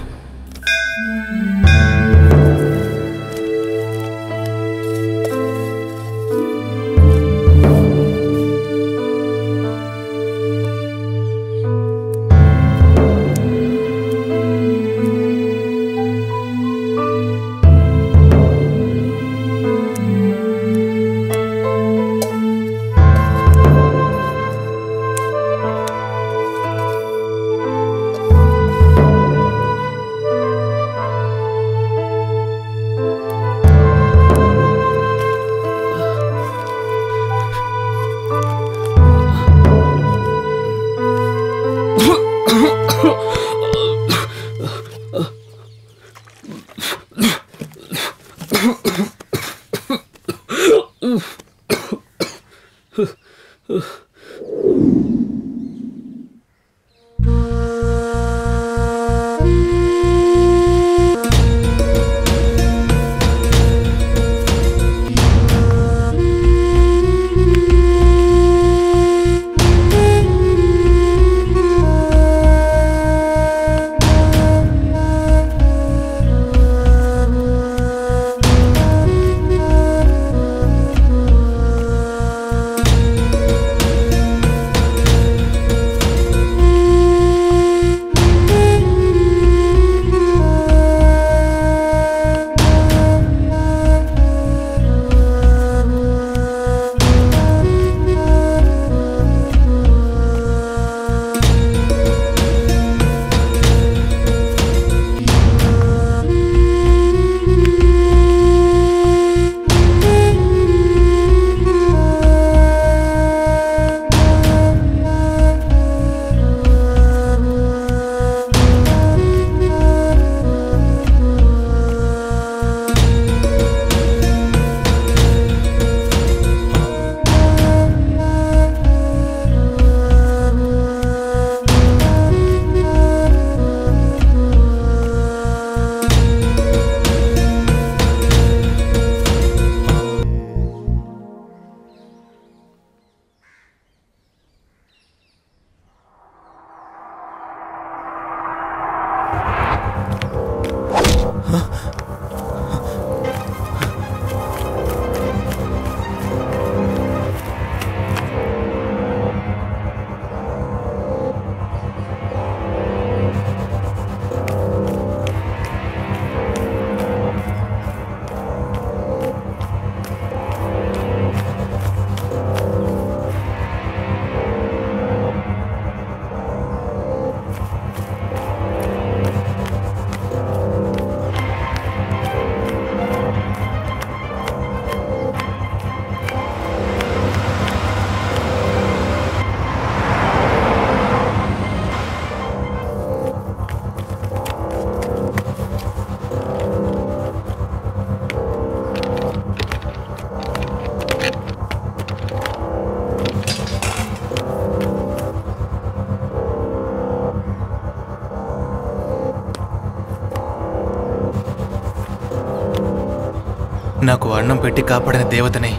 Speaker 10: నాకు అన్నం పెట్టి కాపాడిన దేవతని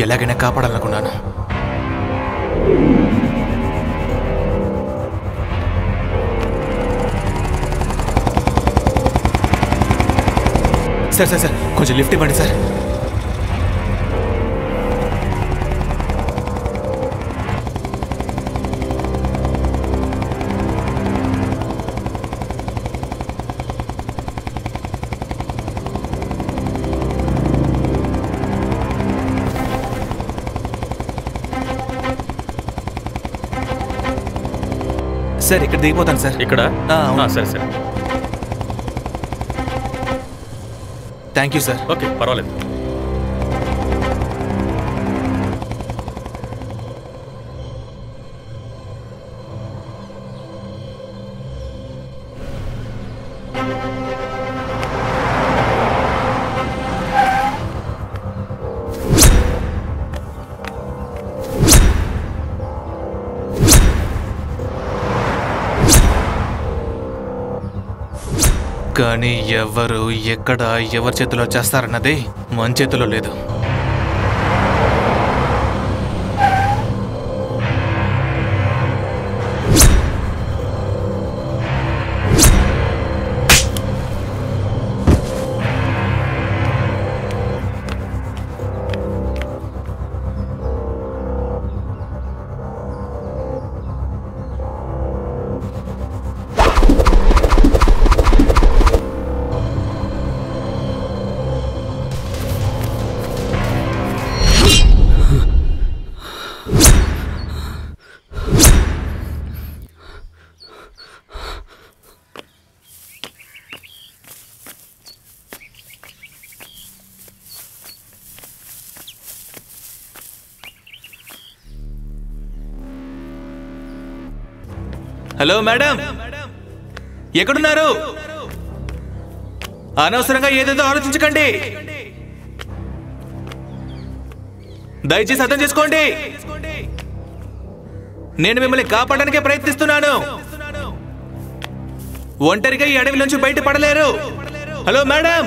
Speaker 10: ఎలాగైనా కాపాడాలనుకున్నాను. సార్ సార్ సార్ కొంచెం లిఫ్ట్ ఇవ్వండి సార్. సార్ ఇక్కడ దిగిపోతాను సార్.
Speaker 4: ఇక్కడ సరే సరే.
Speaker 10: Thank you sir.
Speaker 4: ఓకే పర్వాలేదు.
Speaker 10: కానీ ఎవరు ఎక్కడ ఎవరి చేతిలో చేస్తారన్నది మన చేతిలో లేదు. హలో మేడం, ఎక్కడున్నారు? అనవసరంగా ఏదేదో ఆలోచించకండి. దయచేసి అర్థం చేసుకోండి. నేను మిమ్మల్ని కాపాడడానికే ప్రయత్నిస్తున్నాను. ఒంటరిగా ఈ అడవి నుంచి బయటపడలేరు. హలో మేడం,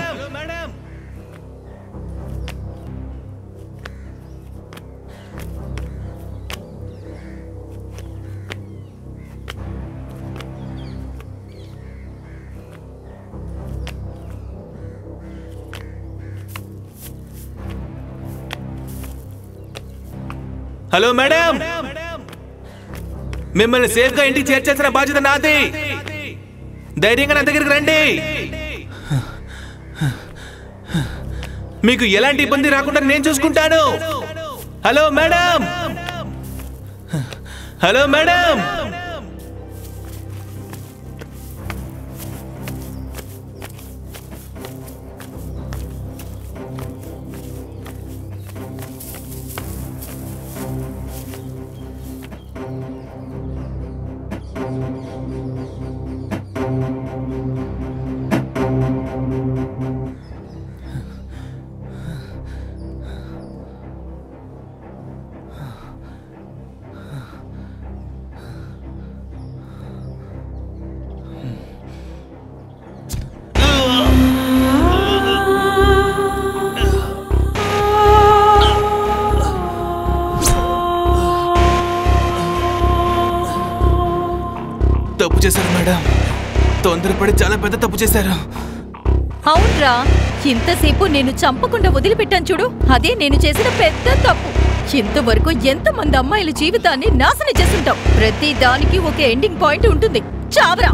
Speaker 10: హలో మేడం, మిమ్మల్ని సేఫ్ గా ఇంటికి చేర్చాల్సిన బాధ్యత నాది. ధైర్యంగా నా దగ్గరికి రండి. మీకు ఎలాంటి ఇబ్బంది రాకుండా నేను చూసుకుంటాను. Hello madam, hello madam. తప్పు చేశారు మేడం, తొందరపడి చాలా పెద్ద తప్పు చేశారు.
Speaker 2: అవునరా, ఇంతసేపు నేను చంపకుండా వదిలిపెట్టాను చూడు, అదే నేను చేసిన పెద్ద తప్పు. ఇంతవరకు ఎంతమంది అమ్మాయిల జీవితాన్ని నాశనం చేస్తుంటాం. ప్రతి దానికి ఒక ఎండింగ్ పాయింట్ ఉంటుంది. చావరా.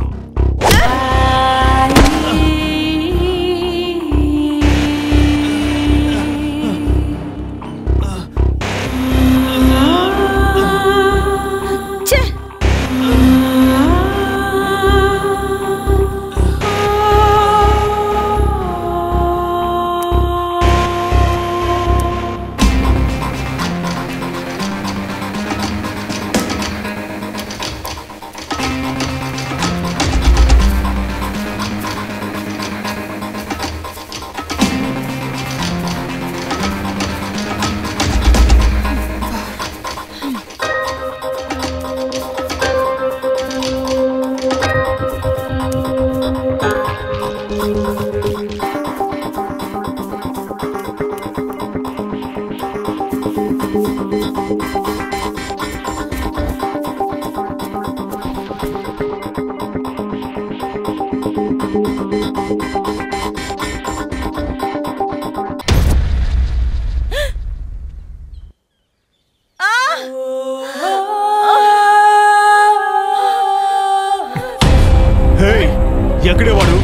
Speaker 9: ఎక్కడే వాడు?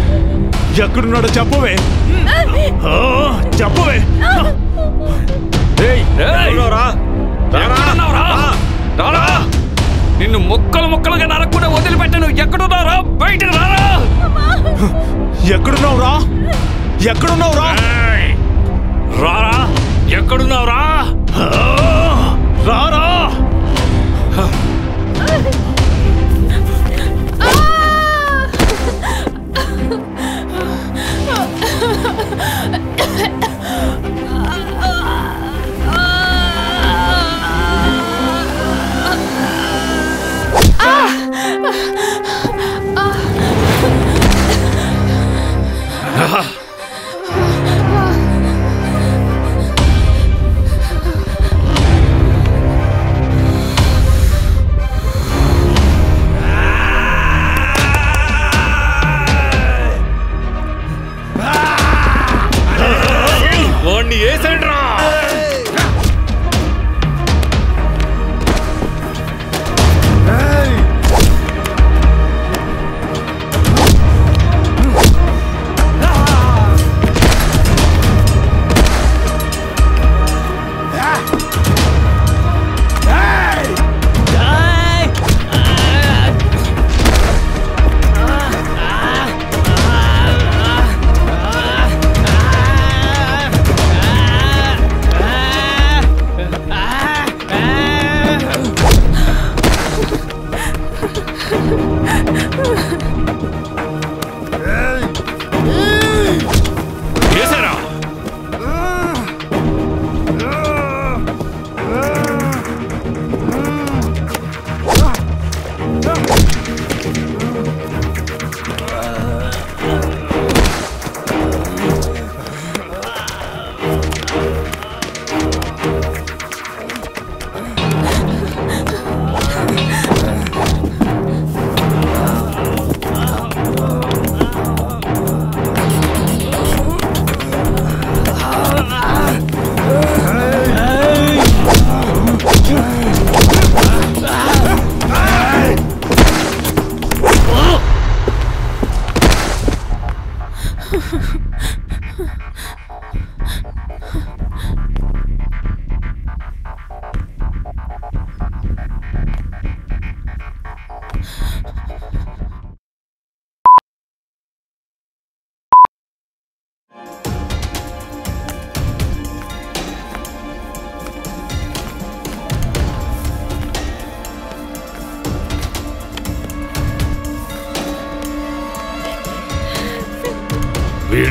Speaker 9: ఎక్కడున్నాడో చెప్పవే, చెప్పవే.
Speaker 3: నిన్ను ముక్కలు ముక్కలుగా నరకుండా వదిలిపెట్టను. ఎక్కడున్నారా? బయటకు రారా.
Speaker 9: ఎక్కడున్నావురా? ఎక్కడున్నావురా?
Speaker 3: రారా. ఎక్కడున్నావురా?
Speaker 9: రారా.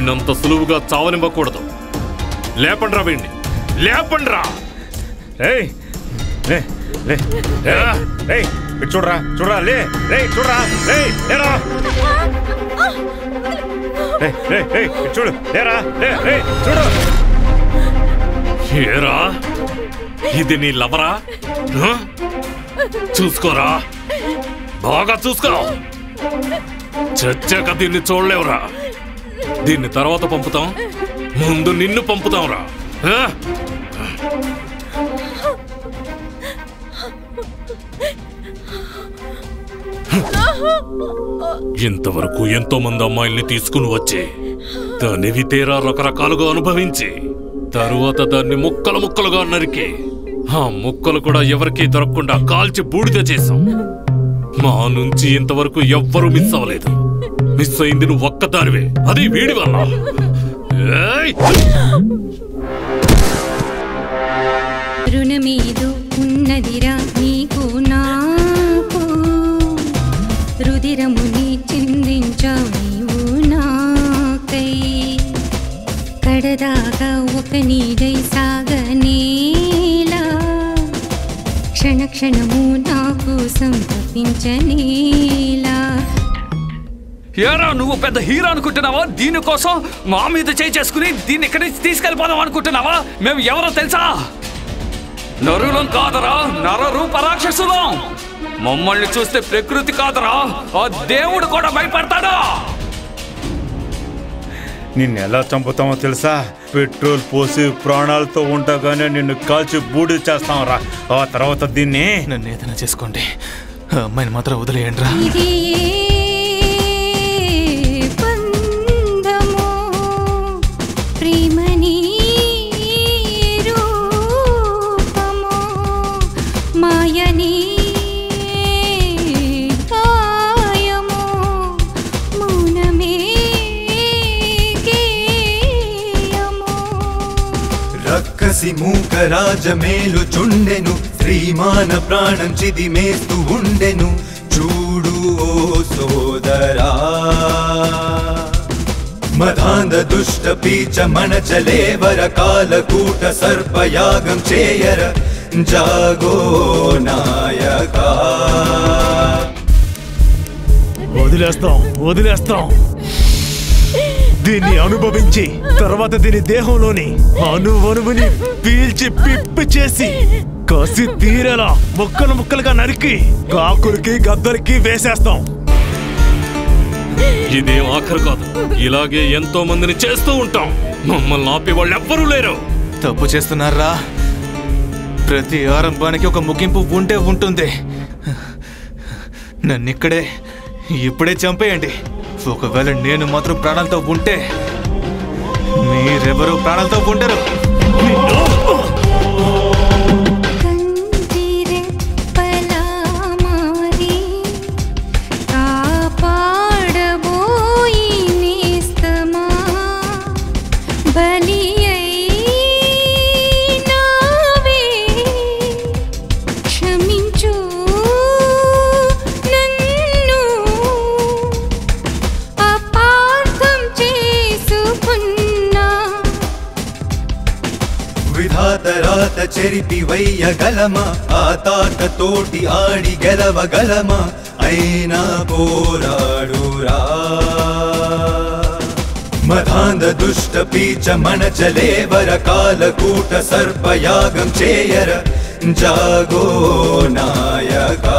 Speaker 5: వీణ్ణంత సులువుగా చావనివ్వకూడదు. లేపండ్రా వీణ్ణి, లేపండ్రా.
Speaker 8: చూడరా చూడరా లే రే చూడరా రే లేరా చూడు లేరా రే చూడు.
Speaker 5: ఏరా ఇది నీ లవరా? చూసుకోరా, బాగా చూసుకో. చచ్చాక దీన్ని చూడలేవురా. దీన్ని తర్వాత పంపుతాం, ముందు నిన్ను పంపుతాంరా. ఇంతవరకు ఎంతో మంది అమ్మాయిల్ని తీసుకుని వచ్చి దానివి తీరా రకరకాలుగా అనుభవించి తరువాత దాన్ని ముక్కలు ముక్కలుగా నరికి ఆ ముక్కలు కూడా ఎవరికీ దొరకకుండా కాల్చి బూడిద చేశాం. మా నుంచి ఇంతవరకు ఎవ్వరూ మిస్ అవ్వలేదు. మిస్ అయింది నువ్వు ఒక్కదానివే, అది వీడి వల్ల.
Speaker 13: రుణమీదు ఉన్నదిరా నీకు నాకు, రుదిరముని చిందించావు నీవు నాకై. కడదాగా ఒక నీడై సాగనేలా, క్షణ క్షణము నా కోసం తప్పించనేలా.
Speaker 3: ఏరా నువ్వు పెద్ద హీరో అనుకుంటున్నావా? దీనికోసం మా మీద చేసుకుని దీన్ని ఇక్కడి నుంచి తీసుకెళ్ళిపోదాం అనుకుంటున్నావా? మేము ఎవరో తెలుసా? నరులం కాదరా, నర రూప రాక్షసులం. మమ్మల్ని చూస్తే ప్రకృతి కాదరా, ఆ దేవుడు కూడా భయపడతాడా?
Speaker 8: నిన్ను ఎలా చంపుతామో తెలుసా? పెట్రోల్ పోసి ప్రాణాలతో ఉండగానే నిన్ను కాల్చి బూడి చేస్తాం రా. ఆ తర్వాత దీన్ని
Speaker 10: నన్ను ఏదైనా చేసుకోండి, అమ్మాయిని మాత్రం వదిలేయండి రా.
Speaker 13: ప్రేమని రూపము మాయని కాయము మౌనమే గేయము.
Speaker 14: రక్కసి మూకరాజ మేలుచుండెను, శ్రీమాన ప్రాణం చిదిమేస్తూ ఉండెను. చూడు ఓ సోదరా, మదాంధ దుష్ట పీచ మణచలేవర, కాలకూట సర్పయాగం చేయర. జాగో నాయకా.
Speaker 9: వదిలేస్తాం. దీన్ని అనుభవించి తర్వాత దీని దేహంలోని అణువణువుని పీల్చి పిప్పి చేసి కసి తీరేలా ముక్కలు ముక్కలుగా నరికి కాకులకి గద్దలకి వేసేస్తాం.
Speaker 5: ఇదేం ఆఖరు కాదు, ఇలాగే ఎంతో మందిని చేస్తూ ఉంటాం. మమ్మల్ని ఆపే వాళ్ళు ఎవ్వరూ లేరు.
Speaker 10: తప్పు చేస్తున్నారా? ప్రతి ఆరంభానికి ఒక ముగింపు ఉంటే ఉంటుంది. నన్ను ఇప్పుడే చంపేయండి. ఒకవేళ నేను మాత్రం ప్రాణాలతో ఉంటే మీరెవరూ ప్రాణాలతో ఉండరు.
Speaker 14: రాత చెరిపి వయ్యగలమా, ఆ తాట తోటి ఆడి గెలవగలమా? అయినా పోరాడురా. మదాంధ దుష్ట పీచ మణచలేవర, కాలకూట సర్పయాగం చేయర. జాగో నాయకా.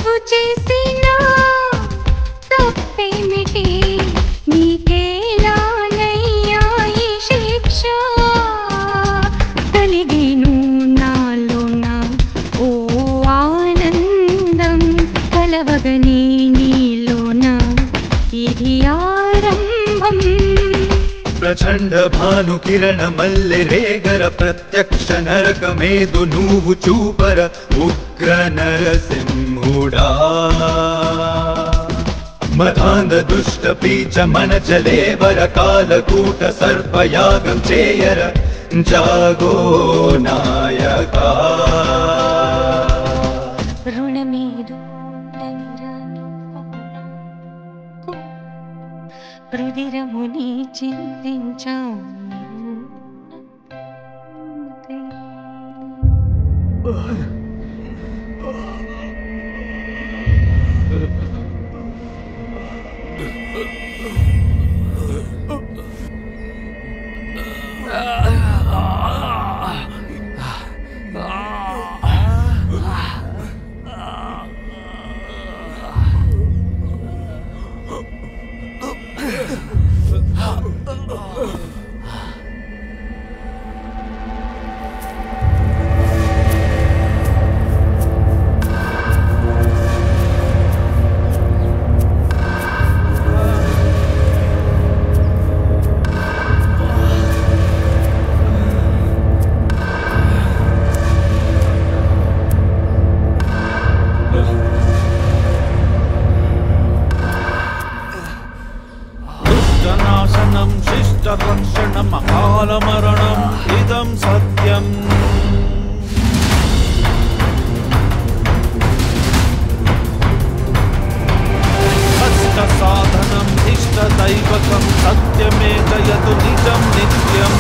Speaker 13: నువ్వు చేసిన తప్పేమిటి నీకేలానయ్యా ఈ శిక్ష కలిగేను నాలోన ఓ ఆనందం కలవగనే నీలోన ఇది ఆరంభం
Speaker 14: ప్రచండ భానుకిరణ మల్లె రేగర ప్రత్యక్ష నరకమేదు నువ్వు చూపర ఉగ్ర నరసింహుడా మదాంధ దుష్ట పీచ మన జలేవర కాలకూట సర్పయాగం చేయర జాగో నాయకా
Speaker 13: రుణమేదు రుదిరముని చింతించా
Speaker 9: దుష్టనాశనం శిష్టరక్షణం అకాలమరణం ఇదం సత్యం కష్ట సాధనం ఇష్ట దైవకం సత్యమే జయతు నిజం నిత్యం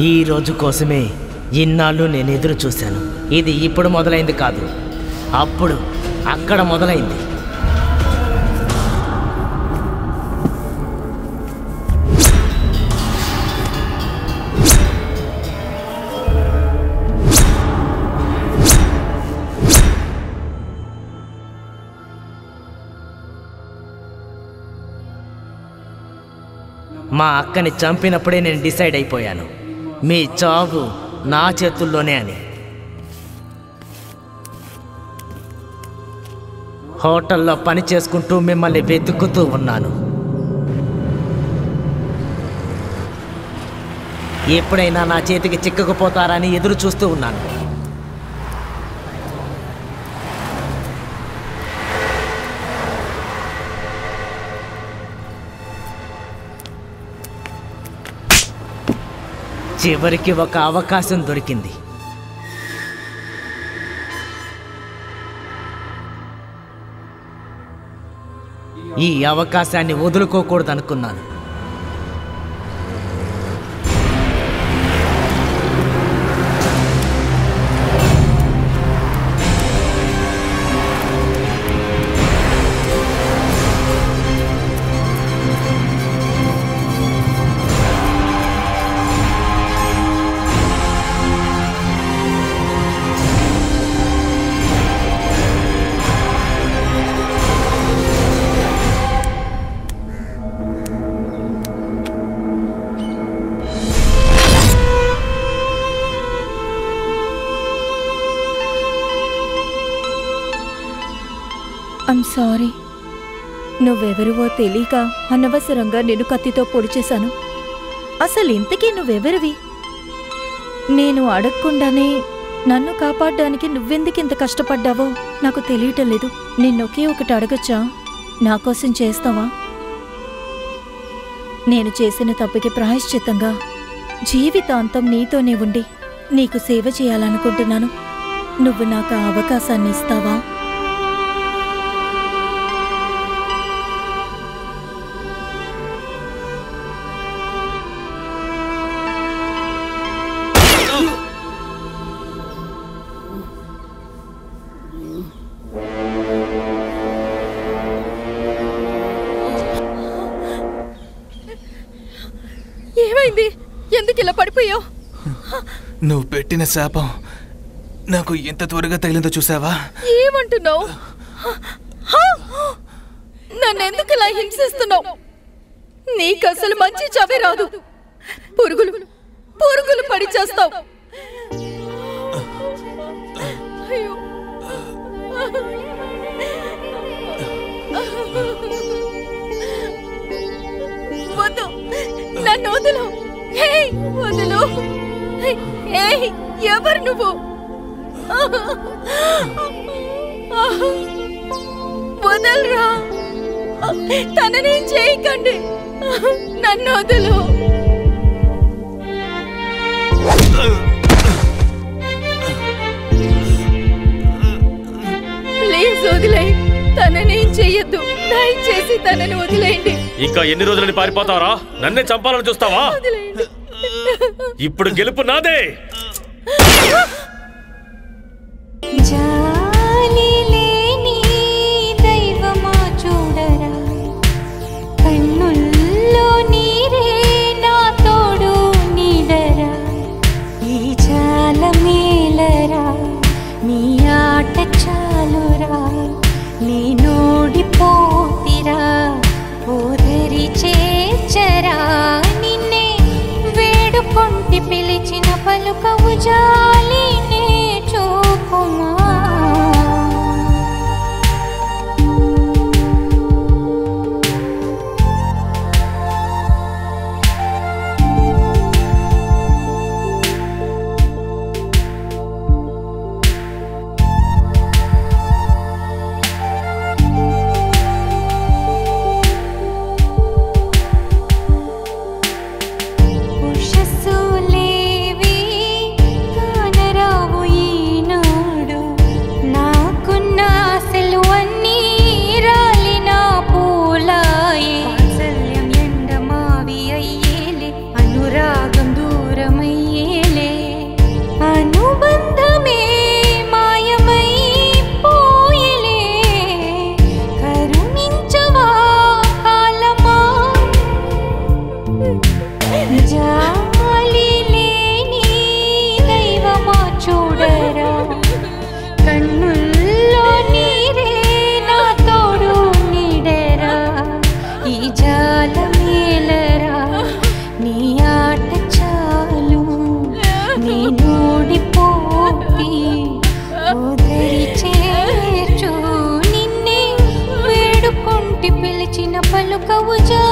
Speaker 12: ఈ రోజు కోసమే ఇన్నాళ్ళు నేను ఎదురు చూశాను. ఇది ఇప్పుడు మొదలైంది కాదు, అప్పుడు అక్కడ మొదలైంది. మా అక్కని చంపినప్పుడే నేను డిసైడ్ అయిపోయాను, మీ చావు నా చేతుల్లోనే అని. హోటల్లో పని చేసుకుంటూ మిమ్మల్ని వెతుకుతూ ఉన్నాను. ఎప్పుడైనా నా చేతికి చిక్కకపోతారని ఎదురు చూస్తూ ఉన్నాను. చివరికి ఒక అవకాశం దొరికింది. ఈ అవకాశాన్ని వదులుకోకూడదనుకున్నాను.
Speaker 2: I'm sorry. నువ్వెవరివో తెలియక అనవసరంగా నేను కత్తితో పొడి చేశాను. అసలు ఇంతకీ నువ్వెవరివి? నేను అడగకుండానే నన్ను కాపాడడానికి నువ్వెందుకింత కష్టపడ్డావో నాకు తెలియటం లేదు. నిన్నొకే ఒకటి అడగచ్చా? నా కోసం చేస్తావా? నేను చేసిన తప్పుకి ప్రాయశ్చిత్తంగా జీవితాంతం నీతోనే ఉండి నీకు సేవ చేయాలనుకుంటున్నాను. నువ్వు నాకు ఆ అవకాశాన్ని ఇస్తావా? ఏమైంది? ఎందుకు ఇలా పడిపోయావు?
Speaker 10: నువ్వు పెట్టిన శాపం నాకు ఎంత త్వరగా తగిలిందో చూసావా?
Speaker 2: ఏమంటున్నావు? నన్నెందుకు ఇలా హింసిస్తున్నావు? నీకసలు మంచి చవే రాదు. పురుగులు పురుగులు పడి చేస్తావు. వద్దు, నన్ను వదులు. వదులు. ఎవరు నువ్వు? వదలరా. తనని చేయకండి. నన్ను వదులు. ప్లీజ్ వదిలేయ్. తననేం చెయ్యొద్దు. దయచేసి తనని వదిలేయండి.
Speaker 4: ఇంకా ఎన్ని రోజులని పారిపోతావరా? నన్నే చంపాలని చూస్తావా? ఇప్పుడు గెలుపు నాదే.
Speaker 13: జాలి లేని దైవమా చూడరా, కన్నుల్లో నీరే నా తోడు నీడరా, ఈ జాల మేలరా, నీ ఆట చాలురా, నీ నోడిపోతిరా, ఓదరి చేర్చరా, నిన్నే వేడుకొంటి పిలిచిన పలుకవు జాలినే చూపుమా. పిలిచిన పలుకవు జా